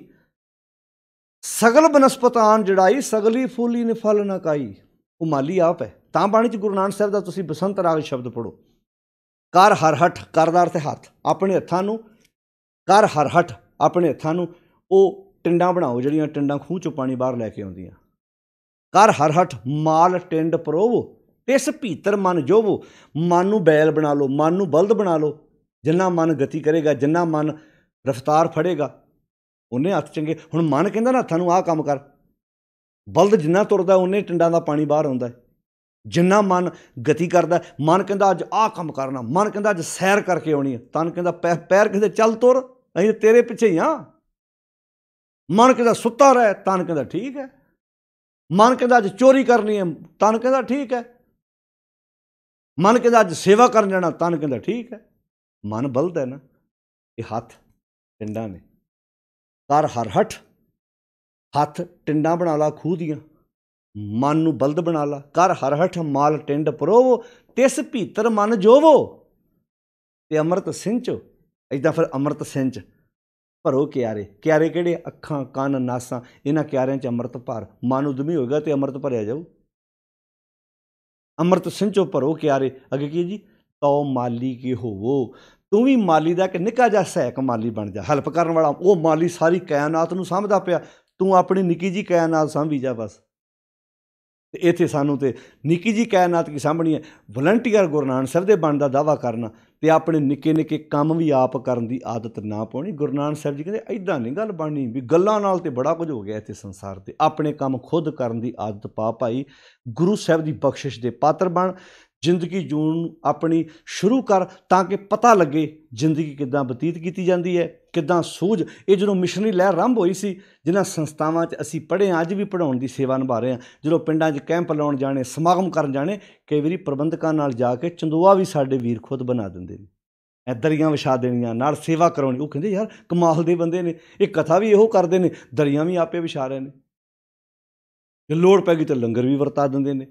ਸਗਲ ਬਨਸਪਤਾਨ ਜੜਾਈ, ਸਗਲੀ ਫੂਲੀ ਨੇ ਫਲ ਨਾ ਕਾਈ। ਉਹ ਮਾਲੀ ਆਪ ਹੈ। ਤਾਂ ਬਾਣੀ 'ਚ ਗੁਰੂ ਨਾਨਕ ਸਾਹਿਬ ਦਾ ਤੁਸੀਂ ਬਸੰਤ ਰਾਗ ਸ਼ਬਦ ਪੜ੍ਹੋ। ਕਰ ਹਰ ਹੱਠ, ਕਰ ਦਾ ਅਰਥ ਹੈ ਹੱਥ, ਆਪਣੇ ਹੱਥਾਂ ਨੂੰ ਕਰ ਹਰ ਹੱਠ, ਆਪਣੇ ਹੱਥਾਂ ਨੂੰ ਉਹ ਟਿੰਡਾਂ ਬਣਾਓ, ਜਿਹੜੀਆਂ ਟਿੰਡਾਂ ਖੂਹ 'ਚੋਂ ਪਾਣੀ ਬਾਹਰ ਲੈ ਕੇ ਆਉਂਦੀਆਂ। ਕਰ ਹਰ ਹੱਠ ਮਾਲ ਟਿੰਡ ਪਰੋਵੋ, ਤਿਸ ਭੀਤਰ ਮਨ ਜੋਵੋ। ਮਨ ਨੂੰ ਬੈਲ ਬਣਾ ਲਓ, ਮਨ ਨੂੰ ਬਲਦ ਬਣਾ ਲਓ। ਜਿੰਨਾ ਮਨ ਗਤੀ ਕਰੇਗਾ, ਜਿੰਨਾ ਮਨ ਰਫਤਾਰ ਫੜੇਗਾ, ਉਹਨੇ ਹੱਥ ਚੰਗੇ। ਹੁਣ ਮਨ ਕਹਿੰਦਾ ਨਾ ਹੱਥਾਂ ਨੂੰ ਆਹ ਕੰਮ ਕਰ, ਬਲਦ ਜਿੰਨਾ ਤੁਰਦਾ ਉਹਨੇ ਟਿੰਡਾਂ ਦਾ ਪਾਣੀ ਬਾਹਰ ਆਉਂਦਾ। ਜਿੰਨਾ ਮਨ ਗਤੀ ਕਰਦਾ, ਮਨ ਕਹਿੰਦਾ ਅੱਜ ਆਹ ਕੰਮ ਕਰਨਾ, ਮਨ ਕਹਿੰਦਾ ਅੱਜ ਸੈਰ ਕਰਕੇ ਆਉਣੀ ਹੈ, ਤਨ ਕਹਿੰਦਾ ਪੈਰ ਕਹਿੰਦੇ ਚੱਲ ਤੁਰ, ਅਸੀਂ ਤੇਰੇ ਪਿੱਛੇ ਹੀ ਹਾਂ। ਮਨ ਕਹਿੰਦਾ ਸੁੱਤਾ ਰਹਿ, ਤਨ ਕਹਿੰਦਾ ਠੀਕ ਹੈ। ਮਨ ਕਹਿੰਦਾ ਅੱਜ ਚੋਰੀ ਕਰਨੀ ਹੈ, ਤਨ ਕਹਿੰਦਾ ਠੀਕ ਹੈ। ਮਨ ਕਹਿੰਦਾ ਅੱਜ ਸੇਵਾ ਕਰਨ ਜਾਣਾ, ਤਨ ਕਹਿੰਦਾ ਠੀਕ ਹੈ। ਮਨ ਬਲਦ ਹੈ ਨਾ, ਇਹ ਹੱਥ ਟਿੰਡਾਂ ਨੇ। ਕਰ ਹਰ ਹੱਠ, ਹੱਥ ਟਿੰਡਾਂ ਬਣਾ ਲਾ ਖੂਹ ਦੀਆਂ, ਮਨ ਨੂੰ ਬਲਦ ਬਣਾ ਲਾ। ਕਰ ਹਰ ਹੱਠ ਮਾਲ ਟਿੰਡ ਪਰੋਵੋ, ਤਿਸ ਭੀਤਰ ਮਨ ਜੋਵੋ। ਤੇ ਅੰਮ੍ਰਿਤ ਸਿੰਚੋ, ਇੱਦਾਂ ਫਿਰ ਅੰਮ੍ਰਿਤ ਸਿੰਚ ਭਰੋ ਕਿਆਰੇ। ਕਿਆਰੇ ਕਿਹੜੇ? ਅੱਖਾਂ, ਕੰਨ, ਨਾਸਾਂ, ਇਹਨਾਂ ਕਿਆਰਿਆਂ 'ਚ ਅੰਮ੍ਰਿਤ ਭਰ। ਮਨ ਉਦਮੀ ਹੋਏਗਾ ਤੇ ਅੰਮ੍ਰਿਤ ਭਰਿਆ ਜਾਊ। ਅੰਮ੍ਰਿਤ ਸਿੰਚੋ ਭਰੋ ਕਿਆਰੇ। ਅੱਗੇ ਕੀ ਜੀ? ਤਉ ਮਾਲੀ ਕੀ ਹੋਵੋ। ਤੂੰ ਵੀ ਮਾਲੀ ਦਾ ਇੱਕ ਨਿੱਕਾ ਜਿਹਾ ਸਹਾਇਕ ਮਾਲੀ ਬਣ ਜਾ, ਹੈਲਪ ਕਰਨ ਵਾਲਾ। ਉਹ ਮਾਲੀ ਸਾਰੀ ਕਾਇਨਾਤ ਨੂੰ ਸਾਂਭਦਾ ਪਿਆ, ਤੂੰ ਆਪਣੀ ਨਿੱਕੀ ਜਿਹੀ ਕਾਇਨਾਤ ਸਾਂਭੀ ਜਾ ਬਸ। ਤੇ ਇੱਥੇ ਸਾਨੂੰ ਤੇ ਨਿੱਕੀ ਜਿਹੀ ਕਾਇਨਾਤ ਕੀ ਸਾਂਭਣੀ ਹੈ? ਵਲੰਟੀਅਰ ਗੁਰੂ ਨਾਨਕ ਸਾਹਿਬ ਦੇ ਬਣਨ ਦਾ ਦਾਅਵਾ ਕਰਨਾ ਤੇ ਆਪਣੇ ਨਿੱਕੇ ਨਿੱਕੇ ਕੰਮ ਵੀ ਆਪ ਕਰਨ ਦੀ ਆਦਤ ਨਾ ਪਾਉਣੀ। ਗੁਰੂ ਨਾਨਕ ਸਾਹਿਬ ਜੀ ਕਹਿੰਦੇ ਇੱਦਾਂ ਨਹੀਂ ਗੱਲ ਬਣਨੀ, ਵੀ ਗੱਲਾਂ ਨਾਲ ਤੇ ਬੜਾ ਕੁਝ ਹੋ ਗਿਆ ਇੱਥੇ ਸੰਸਾਰ ਤੇ। ਆਪਣੇ ਕੰਮ ਖੁਦ ਕਰਨ ਦੀ ਆਦਤ ਪਾ ਭਾਈ। ਗੁਰੂ ਸਾਹਿਬ ਦੀ ਬਖਸ਼ਿਸ਼ ਦੇ ਪਾਤਰ ਬਣ। ਜ਼ਿੰਦਗੀ ਜੂਣ ਆਪਣੀ ਸ਼ੁਰੂ ਕਰ, ਤਾਂ ਕਿ ਪਤਾ ਲੱਗੇ ਜ਼ਿੰਦਗੀ ਕਿੱਦਾਂ ਬਤੀਤ ਕੀਤੀ ਜਾਂਦੀ ਹੈ, ਕਿੱਦਾਂ ਸੂਝ। ਇਹ ਜਦੋਂ ਮਿਸ਼ਨਰੀ ਲਹਿਰ ਆਰੰਭ ਹੋਈ ਸੀ, ਜਿਨ੍ਹਾਂ ਸੰਸਥਾਵਾਂ 'ਚ ਅਸੀਂ ਪੜ੍ਹੇ ਹਾਂ, ਅੱਜ ਵੀ ਪੜ੍ਹਾਉਣ ਦੀ ਸੇਵਾ ਨਿਭਾ ਰਹੇ ਹਾਂ। ਜਦੋਂ ਪਿੰਡਾਂ 'ਚ ਕੈਂਪ ਲਾਉਣ ਜਾਣੇ, ਸਮਾਗਮ ਕਰਨ ਜਾਣੇ, ਕਈ ਵਾਰੀ ਪ੍ਰਬੰਧਕਾਂ ਨਾਲ ਜਾ ਕੇ ਚੰਦੋਆ ਵੀ ਸਾਡੇ ਵੀਰ ਖੁਦ ਬਣਾ ਦਿੰਦੇ ਨੇ। ਇਹ ਦਰੀਆਂ ਵਿਛਾ ਦੇਣੀਆਂ, ਨਾਲ ਸੇਵਾ ਕਰਾਉਣੀ। ਉਹ ਕਹਿੰਦੇ ਯਾਰ ਕਮਾਲ ਦੇ ਬੰਦੇ ਨੇ, ਇਹ ਕਥਾ ਵੀ ਇਹੋ ਕਰਦੇ ਨੇ, ਦਰੀਆਂ ਵੀ ਆਪੇ ਵਿਛਾ ਰਹੇ ਨੇ, ਜੇ ਲੋੜ ਪੈ ਗਈ ਤਾਂ ਲੰਗਰ ਵੀ ਵਰਤਾ ਦਿੰਦੇ ਨੇ।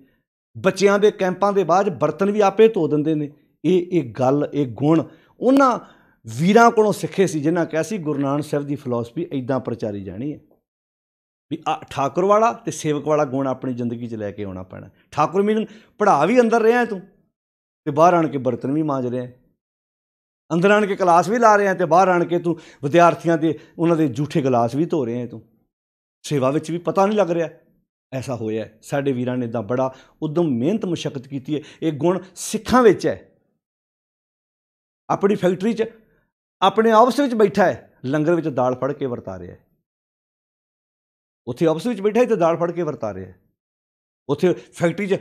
ਬੱਚਿਆਂ ਦੇ ਕੈਂਪਾਂ ਦੇ ਬਾਅਦ ਬਰਤਨ ਵੀ ਆਪੇ ਧੋ ਦਿੰਦੇ ਨੇ। ਇਹ ਗੱਲ, ਇਹ ਗੁਣ ਉਹਨਾਂ ਵੀਰਾਂ ਕੋਲੋਂ ਸਿੱਖੇ ਸੀ, ਜਿਨ੍ਹਾਂ ਕਿਹਾ ਸੀ ਗੁਰੂ ਨਾਨਕ ਸਾਹਿਬ ਦੀ ਫਿਲਾਸਫੀ ਇੱਦਾਂ ਪ੍ਰਚਾਰੀ ਜਾਣੀ ਹੈ ਵੀ ਠਾਕੁਰ ਵਾਲਾ ਤੇ ਸੇਵਕ ਵਾਲਾ ਗੁਣ ਆਪਣੀ ਜ਼ਿੰਦਗੀ 'ਚ ਲੈ ਕੇ ਆਉਣਾ ਪੈਣਾ। ਠਾਕੁਰ ਮੀਨਿੰਗ ਪੜ੍ਹਾ ਵੀ ਅੰਦਰ ਰਿਹਾ ਤੂੰ, ਤੇ ਬਾਹਰ ਆਣ ਕੇ ਬਰਤਨ ਵੀ ਮਾਂਜ ਰਿਹਾ। ਅੰਦਰ ਆਣ ਕੇ ਕਲਾਸ ਵੀ ਲਾ ਰਿਹਾ ਤੇ ਬਾਹਰ ਆਣ ਕੇ ਤੂੰ ਵਿਦਿਆਰਥੀਆਂ ਦੇ ਉਹਨਾਂ ਦੇ ਜੂਠੇ ਗਲਾਸ ਵੀ ਧੋ ਰਿਹਾ। ਤੂੰ ਸੇਵਾ ਵਿੱਚ ਵੀ ਪਤਾ ਨਹੀਂ ਲੱਗ ਰਿਹਾ। ਐਸਾ ਹੋਇਆ ਸਾਡੇ ਵੀਰਾਂ ਨੇ, ਇੱਦਾਂ ਬੜਾ ਉਦਮ ਮਿਹਨਤ ਮੁਸ਼ੱਕਤ ਕੀਤੀ ਹੈ। ਇਹ ਗੁਣ ਸਿੱਖਾਂ ਵਿੱਚ ਹੈ। ਆਪਣੀ ਫੈਕਟਰੀ 'ਚ ਆਪਣੇ ਆਫਿਸ ਵਿੱਚ ਬੈਠਾ ਹੈ, ਲੰਗਰ ਵਿੱਚ ਦਾਲ ਫੜ ਕੇ ਵਰਤਾ ਰਿਹਾ ਹੈ। ਉੱਥੇ ਆਫਿਸ ਵਿੱਚ ਬੈਠਾ ਹੈ ਤੇ ਦਾਲ ਫੜ ਕੇ ਵਰਤਾ ਰਿਹਾ ਹੈ। ਉੱਥੇ ਫੈਕਟਰੀ 'ਚ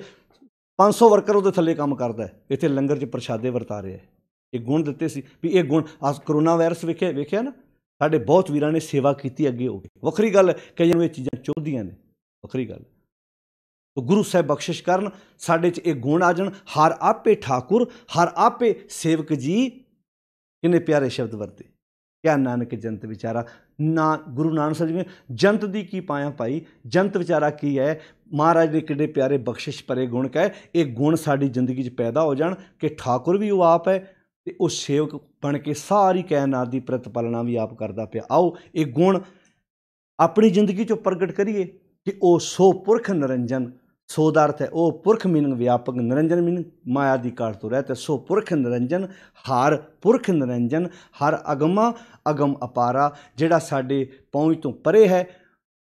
500 ਵਰਕਰ ਉਹਦੇ ਥੱਲੇ ਕੰਮ ਕਰਦਾ ਹੈ, ਇੱਥੇ ਲੰਗਰ 'ਚ ਪ੍ਰਸ਼ਾਦੇ ਵਰਤਾ ਰਿਹਾ ਹੈ। ਇਹ ਗੁਣ ਦਿੱਤੇ ਸੀ ਵੀ ਇਹ ਗੁਣ ਕਰੋਨਾ ਵਾਇਰਸ ਵੇਖਿਆ ਨਾ, ਸਾਡੇ ਬਹੁਤ ਵੀਰਾਂ ਨੇ ਸੇਵਾ ਕੀਤੀ ਅੱਗੇ ਹੋ ਕੇ। ਵੱਖਰੀ ਗੱਲ ਕਈਆਂ ਨੂੰ ਇਹ ਚੀਜ਼ਾਂ ਚੁੱਭਦੀਆਂ ਨੇ, ਵੱਖਰੀ ਗੱਲ। ਗੁਰੂ ਸਾਹਿਬ ਬਖਸ਼ਿਸ਼ ਕਰਨ, ਸਾਡੇ 'ਚ ਇਹ ਗੁਣ ਆ ਜਾਣ। ਹਰ ਆਪੇ ਠਾਕੁਰ ਹਰ ਆਪੇ ਸੇਵਕ ਜੀ, ਕਿੰਨੇ ਪਿਆਰੇ ਸ਼ਬਦ ਵਰਤੇ। ਕਿਆ ਨਾਨਕ ਜੰਤ ਵਿਚਾਰਾ, ਨਾ ਗੁਰੂ ਨਾਨਕ ਸਾਹਿਬ ਜੀ ਨੇ ਜੰਤ ਦੀ ਕੀ ਪਾਇਆ ਭਾਈ, ਜੰਤ ਵਿਚਾਰਾ ਕੀ ਹੈ। ਮਹਾਰਾਜ ਨੇ ਕਿੱਡੇ ਪਿਆਰੇ ਬਖਸ਼ਿਸ਼ ਭਰੇ ਗੁਣ ਕਹੇ। ਇਹ ਗੁਣ ਸਾਡੀ ਜ਼ਿੰਦਗੀ 'ਚ ਪੈਦਾ ਹੋ ਜਾਣ ਕਿ ਠਾਕੁਰ ਵੀ ਉਹ ਆਪ ਹੈ ਤੇ ਉਹ ਸੇਵਕ ਬਣ ਕੇ ਸਾਰੀ ਕਾਇਨਾਤ ਦੀ ਪ੍ਰਤਪਾਲਨਾ ਵੀ ਆਪ ਕਰਦਾ ਪਿਆ। ਆਓ ਇਹ ਗੁਣ ਆਪਣੀ ਜ਼ਿੰਦਗੀ 'ਚੋਂ ਪ੍ਰਗਟ ਕਰੀਏ ਕਿ ਉਹ ਸੋ ਪੁਰਖ ਨਿਰੰਜਨ, ਸੋ ਦਾ ਅਰਥ ਹੈ ਉਹ ਪੁਰਖ ਮੀਨਿੰਗ ਵਿਆਪਕ, ਨਿਰੰਜਨ ਮੀਨਿੰਗ ਮਾਇਆ ਦੀ ਕਾਟ ਤੋਂ ਰਹਿਤ। ਸੋ ਪੁਰਖ ਨਿਰੰਜਨ, ਹਰ ਪੁਰਖ ਨਿਰੰਜਨ, ਹਰ ਅਗਮਾ ਅਗਮ ਅਪਾਰਾ, ਜਿਹੜਾ ਸਾਡੇ ਪਹੁੰਚ ਤੋਂ ਪਰੇ ਹੈ,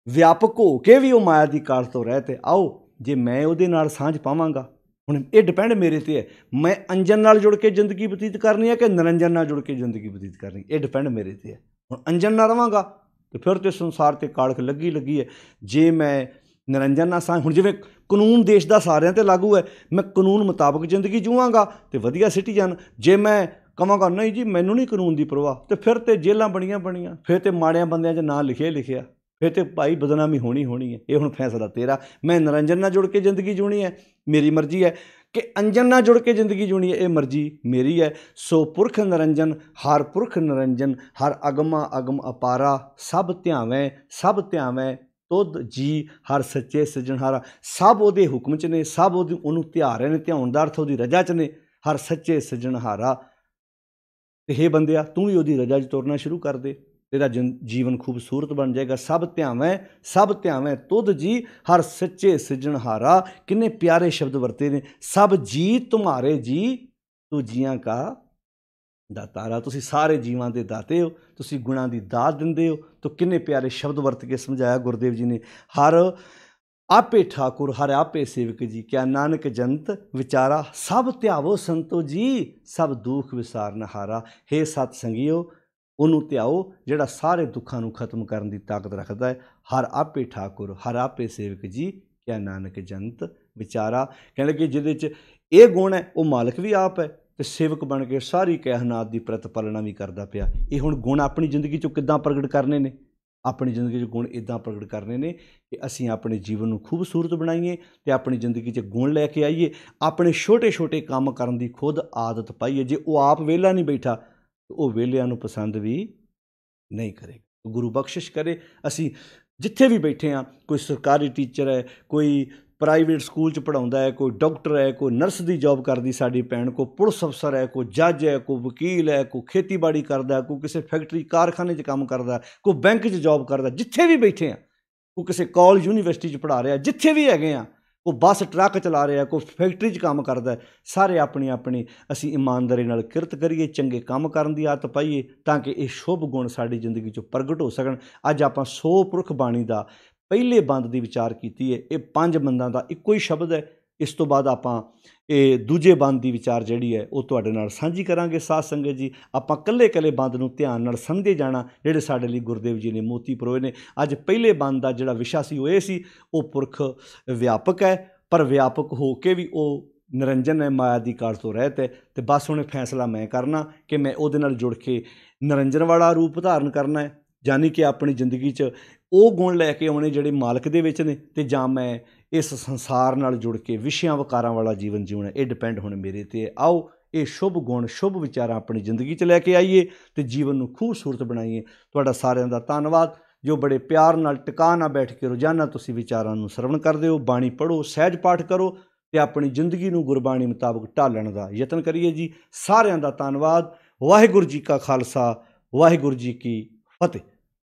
ਵਿਆਪਕ ਹੋ ਕੇ ਵੀ ਉਹ ਮਾਇਆ ਦੀ ਕਾਟ ਤੋਂ ਰਹਿਤ ਹੈ। ਆਓ ਜੇ ਮੈਂ ਉਹਦੇ ਨਾਲ ਸਾਂਝ ਪਾਵਾਂਗਾ, ਹੁਣ ਇਹ ਡਿਪੈਂਡ ਮੇਰੇ 'ਤੇ ਹੈ, ਮੈਂ ਅੰਜਨ ਨਾਲ ਜੁੜ ਕੇ ਜ਼ਿੰਦਗੀ ਬਤੀਤ ਕਰਨੀ ਹੈ ਕਿ ਨਿਰੰਜਨ ਨਾਲ ਜੁੜ ਕੇ ਜ਼ਿੰਦਗੀ ਬਤੀਤ ਕਰਨੀ, ਇਹ ਡਿਪੈਂਡ ਮੇਰੇ 'ਤੇ ਹੈ। ਹੁਣ ਅੰਜਨ ਨਾਲ ਰਵਾਂਗਾ ਤੇ ਫਿਰ ਤਾਂ ਸੰਸਾਰ 'ਤੇ ਕਾਲਖ ਲੱਗੀ ਹੈ। ਜੇ ਮੈਂ ਨਿਰੰਜਨ ਨਾਲ ਸਾਂਝ, ਹੁਣ ਜਿਵੇਂ ਕਾਨੂੰਨ ਦੇਸ਼ ਦਾ ਸਾਰਿਆਂ 'ਤੇ ਲਾਗੂ ਹੈ, ਮੈਂ ਕਾਨੂੰਨ ਮੁਤਾਬਕ ਜ਼ਿੰਦਗੀ ਜੂਆਂਗਾ ਤੇ ਵਧੀਆ ਸਿਟੀਜ਼ਨ। ਜੇ ਮੈਂ ਕਹਾਂਗਾ ਨਹੀਂ ਜੀ ਮੈਨੂੰ ਨਹੀਂ ਕਾਨੂੰਨ ਦੀ ਪਰਵਾਹ, ਤੇ ਫਿਰ ਤੇ ਜੇਲ੍ਹਾਂ ਬਣੀਆਂ, ਫਿਰ ਤੇ ਮਾੜਿਆਂ ਬੰਦਿਆਂ 'ਚ ਨਾਂ ਲਿਖਿਆ, ਫਿਰ ਤੇ ਭਾਈ ਬਦਨਾਮੀ ਹੋਣੀ ਹੈ। ਇਹ ਹੁਣ ਫੈਸਲਾ ਤੇਰਾ। ਮੈਂ ਨਿਰੰਜਨ ਨਾਲ ਜੁੜ ਕੇ ਜ਼ਿੰਦਗੀ ਜੂਣੀ ਹੈ, ਮੇਰੀ ਮਰਜ਼ੀ ਹੈ, ਕਿ ਅੰਜਨ ਨਾਲ ਜੁੜ ਕੇ ਜ਼ਿੰਦਗੀ ਜੂਣੀ ਹੈ, ਇਹ ਮਰਜ਼ੀ ਮੇਰੀ ਹੈ। ਸੋ ਪੁਰਖ ਨਿਰੰਜਨ, ਹਰ ਪੁਰਖ ਨਿਰੰਜਨ, ਹਰ ਅਗਮਾ ਅਗਮ ਅਪਾਰਾ, ਸਭ ਧਿਆਵੈ ਤੁਧ ਜੀ, ਹਰ ਸੱਚੇ ਸਿਰਜਣਹਾਰਾ। ਸਭ ਉਹਦੇ ਹੁਕਮ 'ਚ ਨੇ, ਸਭ ਉਹਨੂੰ ਧਿਆ ਰਹੇ ਨੇ, ਧਿਆਉਣ ਦਾ ਅਰਥ ਉਹਦੀ ਰਜਾ 'ਚ ਨੇ। ਹਰ ਸੱਚੇ ਸਿਰਜਣਹਾਰਾ। ਤੇ ਹੇ ਬੰਦਿਆ, ਤੂੰ ਵੀ ਉਹਦੀ ਰਜਾ 'ਚ ਤੁਰਨਾ ਸ਼ੁਰੂ ਕਰ ਦੇ, ਤੇਰਾ ਜੀਵਨ ਖੂਬਸੂਰਤ ਬਣ ਜਾਏਗਾ। ਸਭ ਧਿਆਵੈ ਤੁਧ ਜੀ, ਹਰ ਸੱਚੇ ਸਿਰਜਣਹਾਰਾ। ਕਿੰਨੇ ਪਿਆਰੇ ਸ਼ਬਦ ਵਰਤੇ ਨੇ। ਸਭ ਜੀ ਤੁਮਾਰੇ ਜੀ, ਤੂੰ ਜੀਆਂ ਕਾ ਦਾਤਾਰਾ। ਤੁਸੀਂ ਸਾਰੇ ਜੀਵਾਂ ਦੇ ਦਾਤੇ ਹੋ, ਤੁਸੀਂ ਗੁਣਾਂ ਦੀ ਦਾਤ ਦਿੰਦੇ ਹੋ। ਤਾਂ ਕਿੰਨੇ ਪਿਆਰੇ ਸ਼ਬਦ ਵਰਤ ਕੇ ਸਮਝਾਇਆ ਗੁਰਦੇਵ ਜੀ ਨੇ। ਹਰ ਆਪੇ ਠਾਕੁਰ ਹਰ ਆਪੇ ਸੇਵਕ ਜੀ, ਕਿਆ ਨਾਨਕ ਜੰਤ ਵਿਚਾਰਾ। ਸਭ ਧਿਆਵੋ ਸੰਤੋ ਜੀ, ਸਭ ਦੁੱਖ ਵਿਸਾਰਨ ਹਾਰਾ। ਹੇ ਸਤ ਸੰਗੀਓ, ਉਹਨੂੰ ਧਿਆਓ ਜਿਹੜਾ ਸਾਰੇ ਦੁੱਖਾਂ ਨੂੰ ਖਤਮ ਕਰਨ ਦੀ ਤਾਕਤ ਰੱਖਦਾ ਹੈ। ਹਰ ਆਪੇ ਠਾਕੁਰ ਹਰ ਆਪੇ ਸੇਵਕ ਜੀ, ਕਿਆ ਨਾਨਕ ਜੰਤ ਵਿਚਾਰਾ। ਕਹਿਣ ਲੱਗੇ ਜਿਹਦੇ 'ਚ ਇਹ ਗੁਣ ਹੈ, ਉਹ ਮਾਲਕ ਵੀ ਆਪ ਹੈ ਤੇ ਸੇਵਕ ਬਣ ਕੇ ਸਾਰੀ ਕਾਇਨਾਤ ਦੀ ਪ੍ਰਤਪਾਲਨਾ ਵੀ ਕਰਦਾ ਪਿਆ। ਇਹ ਹੁਣ ਗੁਣ ਆਪਣੀ ਜ਼ਿੰਦਗੀ 'ਚੋਂ ਕਿੱਦਾਂ ਪ੍ਰਗਟ ਕਰਨੇ ਨੇ? ਆਪਣੀ ਜ਼ਿੰਦਗੀ 'ਚ ਗੁਣ ਇੱਦਾਂ ਪ੍ਰਗਟ ਕਰਨੇ ਨੇ ਕਿ ਅਸੀਂ ਆਪਣੇ ਜੀਵਨ ਨੂੰ ਖੂਬਸੂਰਤ ਬਣਾਈਏ ਤੇ ਆਪਣੀ ਜ਼ਿੰਦਗੀ 'ਚ ਗੁਣ ਲੈ ਕੇ ਆਈਏ। ਆਪਣੇ ਛੋਟੇ ਛੋਟੇ ਕੰਮ ਕਰਨ ਦੀ ਖੁਦ ਆਦਤ ਪਾਈਏ। ਜੇ ਉਹ ਆਪ ਵਿਹਲਾ ਨਹੀਂ ਬੈਠਾ ਤਾਂ ਉਹ ਵਿਹਲਿਆਂ ਨੂੰ ਪਸੰਦ ਵੀ ਨਹੀਂ ਕਰੇਗਾ। ਗੁਰੂ ਬਖਸ਼ਿਸ਼ ਕਰੇ, ਅਸੀਂ ਜਿੱਥੇ ਵੀ ਬੈਠੇ ਹਾਂ, ਕੋਈ ਸਰਕਾਰੀ ਟੀਚਰ ਹੈ, ਕੋਈ ਪ੍ਰਾਈਵੇਟ ਸਕੂਲ 'ਚ ਪੜ੍ਹਾਉਂਦਾ ਹੈ, ਕੋਈ ਡਾਕਟਰ ਹੈ, ਕੋਈ ਨਰਸ ਦੀ ਜੋਬ ਕਰਦੀ ਸਾਡੀ ਭੈਣ, ਕੋਈ ਪੁਲਿਸ ਅਫਸਰ ਹੈ, ਕੋਈ ਜੱਜ ਹੈ, ਕੋਈ ਵਕੀਲ ਹੈ, ਕੋਈ ਖੇਤੀਬਾੜੀ ਕਰਦਾ, ਕੋਈ ਕਿਸੇ ਫੈਕਟਰੀ ਕਾਰਖਾਨੇ 'ਚ ਕੰਮ ਕਰਦਾ, ਕੋਈ ਬੈਂਕ 'ਚ ਜੋਬ ਕਰਦਾ। ਜਿੱਥੇ ਵੀ ਬੈਠੇ ਹਾਂ, ਕੋਈ ਕਿਸੇ ਕਾਲਜ ਯੂਨੀਵਰਸਿਟੀ 'ਚ ਪੜ੍ਹਾ ਰਿਹਾ, ਜਿੱਥੇ ਵੀ ਹੈਗੇ ਹਾਂ, ਕੋਈ ਬੱਸ ਟਰੱਕ ਚਲਾ ਰਿਹਾ, ਕੋਈ ਫੈਕਟਰੀ 'ਚ ਕੰਮ ਕਰਦਾ, ਸਾਰੇ ਆਪਣੀ ਆਪਣੀ ਅਸੀਂ ਇਮਾਨਦਾਰੀ ਨਾਲ ਕਿਰਤ ਕਰੀਏ, ਚੰਗੇ ਕੰਮ ਕਰਨ ਦੀ ਆਦਤ ਪਾਈਏ ਤਾਂ ਕਿ ਇਹ ਸ਼ੁਭ ਗੁਣ ਸਾਡੀ ਜ਼ਿੰਦਗੀ 'ਚੋਂ ਪ੍ਰਗਟ ਹੋ ਸਕਣ। ਅੱਜ ਆਪਾਂ ਸੋ ਪੁਰਖ ਬਾਣੀ ਦਾ ਪਹਿਲੇ ਬੰਦ ਦੀ ਵਿਚਾਰ ਕੀਤੀ ਹੈ। ਇਹ 5 ਬੰਦਾਂ ਦਾ ਇੱਕੋ ਹੀ ਸ਼ਬਦ ਹੈ। ਇਸ ਤੋਂ ਬਾਅਦ ਆਪਾਂ ਇਹ ਦੂਜੇ ਬੰਦ ਦੀ ਵਿਚਾਰ ਜਿਹੜੀ ਹੈ ਉਹ ਤੁਹਾਡੇ ਨਾਲ ਸਾਂਝੀ ਕਰਾਂਗੇ। ਸਾਧ ਸੰਗਤ ਜੀ, ਆਪਾਂ ਇਕੱਲੇ ਬੰਦ ਨੂੰ ਧਿਆਨ ਨਾਲ ਸਮਝੇ ਜਾਣਾ, ਜਿਹੜੇ ਸਾਡੇ ਲਈ ਗੁਰਦੇਵ ਜੀ ਨੇ ਮੋਤੀ ਪਰੋਏ ਨੇ। ਅੱਜ ਪਹਿਲੇ ਬੰਦ ਦਾ ਜਿਹੜਾ ਵਿਸ਼ਾ ਸੀ ਉਹ ਇਹ ਸੀ, ਉਹ ਪੁਰਖ ਵਿਆਪਕ ਹੈ, ਪਰ ਵਿਆਪਕ ਹੋ ਕੇ ਵੀ ਉਹ ਨਿਰੰਜਨ ਹੈ, ਮਾਇਆ ਦੀ ਕਾਟ ਤੋਂ ਰਹਿਤ ਹੈ। ਅਤੇ ਬਸ ਹੁਣ ਫੈਸਲਾ ਮੈਂ ਕਰਨਾ ਕਿ ਮੈਂ ਉਹਦੇ ਨਾਲ ਜੁੜ ਕੇ ਨਿਰੰਜਨ ਵਾਲਾ ਰੂਪ ਧਾਰਨ ਕਰਨਾ ਹੈ, ਯਾਨੀ ਕਿ ਆਪਣੀ ਜ਼ਿੰਦਗੀ 'ਚ ਉਹ ਗੁਣ ਲੈ ਕੇ ਆਉਣੇ ਜਿਹੜੇ ਮਾਲਕ ਦੇ ਵਿੱਚ ਨੇ, ਅਤੇ ਜਾਂ ਮੈਂ ਇਸ ਸੰਸਾਰ ਨਾਲ ਜੁੜ ਕੇ ਵਿਸ਼ਿਆਂ ਵਿਕਾਰਾਂ ਵਾਲਾ ਜੀਵਨ ਜਿਉਣਾ। ਇਹ ਡਿਪੈਂਡ ਹੁਣ ਮੇਰੇ 'ਤੇ। ਆਓ ਇਹ ਸ਼ੁਭ ਗੁਣ ਸ਼ੁਭ ਵਿਚਾਰਾਂ ਆਪਣੀ ਜ਼ਿੰਦਗੀ 'ਚ ਲੈ ਕੇ ਆਈਏ ਅਤੇ ਜੀਵਨ ਨੂੰ ਖੂਬਸੂਰਤ ਬਣਾਈਏ। ਤੁਹਾਡਾ ਸਾਰਿਆਂ ਦਾ ਧੰਨਵਾਦ ਜੋ ਬੜੇ ਪਿਆਰ ਨਾਲ ਟਿਕਾ ਨਾ ਬੈਠ ਕੇ ਰੋਜ਼ਾਨਾ ਤੁਸੀਂ ਵਿਚਾਰਾਂ ਨੂੰ ਸਰਵਣ ਕਰਦੇ ਹੋ। ਬਾਣੀ ਪੜ੍ਹੋ, ਸਹਿਜ ਪਾਠ ਕਰੋ ਅਤੇ ਆਪਣੀ ਜ਼ਿੰਦਗੀ ਨੂੰ ਗੁਰਬਾਣੀ ਮੁਤਾਬਕ ਢਾਲਣ ਦਾ ਯਤਨ ਕਰੀਏ ਜੀ। ਸਾਰਿਆਂ ਦਾ ਧੰਨਵਾਦ। ਵਾਹਿਗੁਰੂ ਜੀ ਕਾ ਖਾਲਸਾ, ਵਾਹਿਗੁਰੂ ਜੀ ਕੀ ਫਤਿਹ।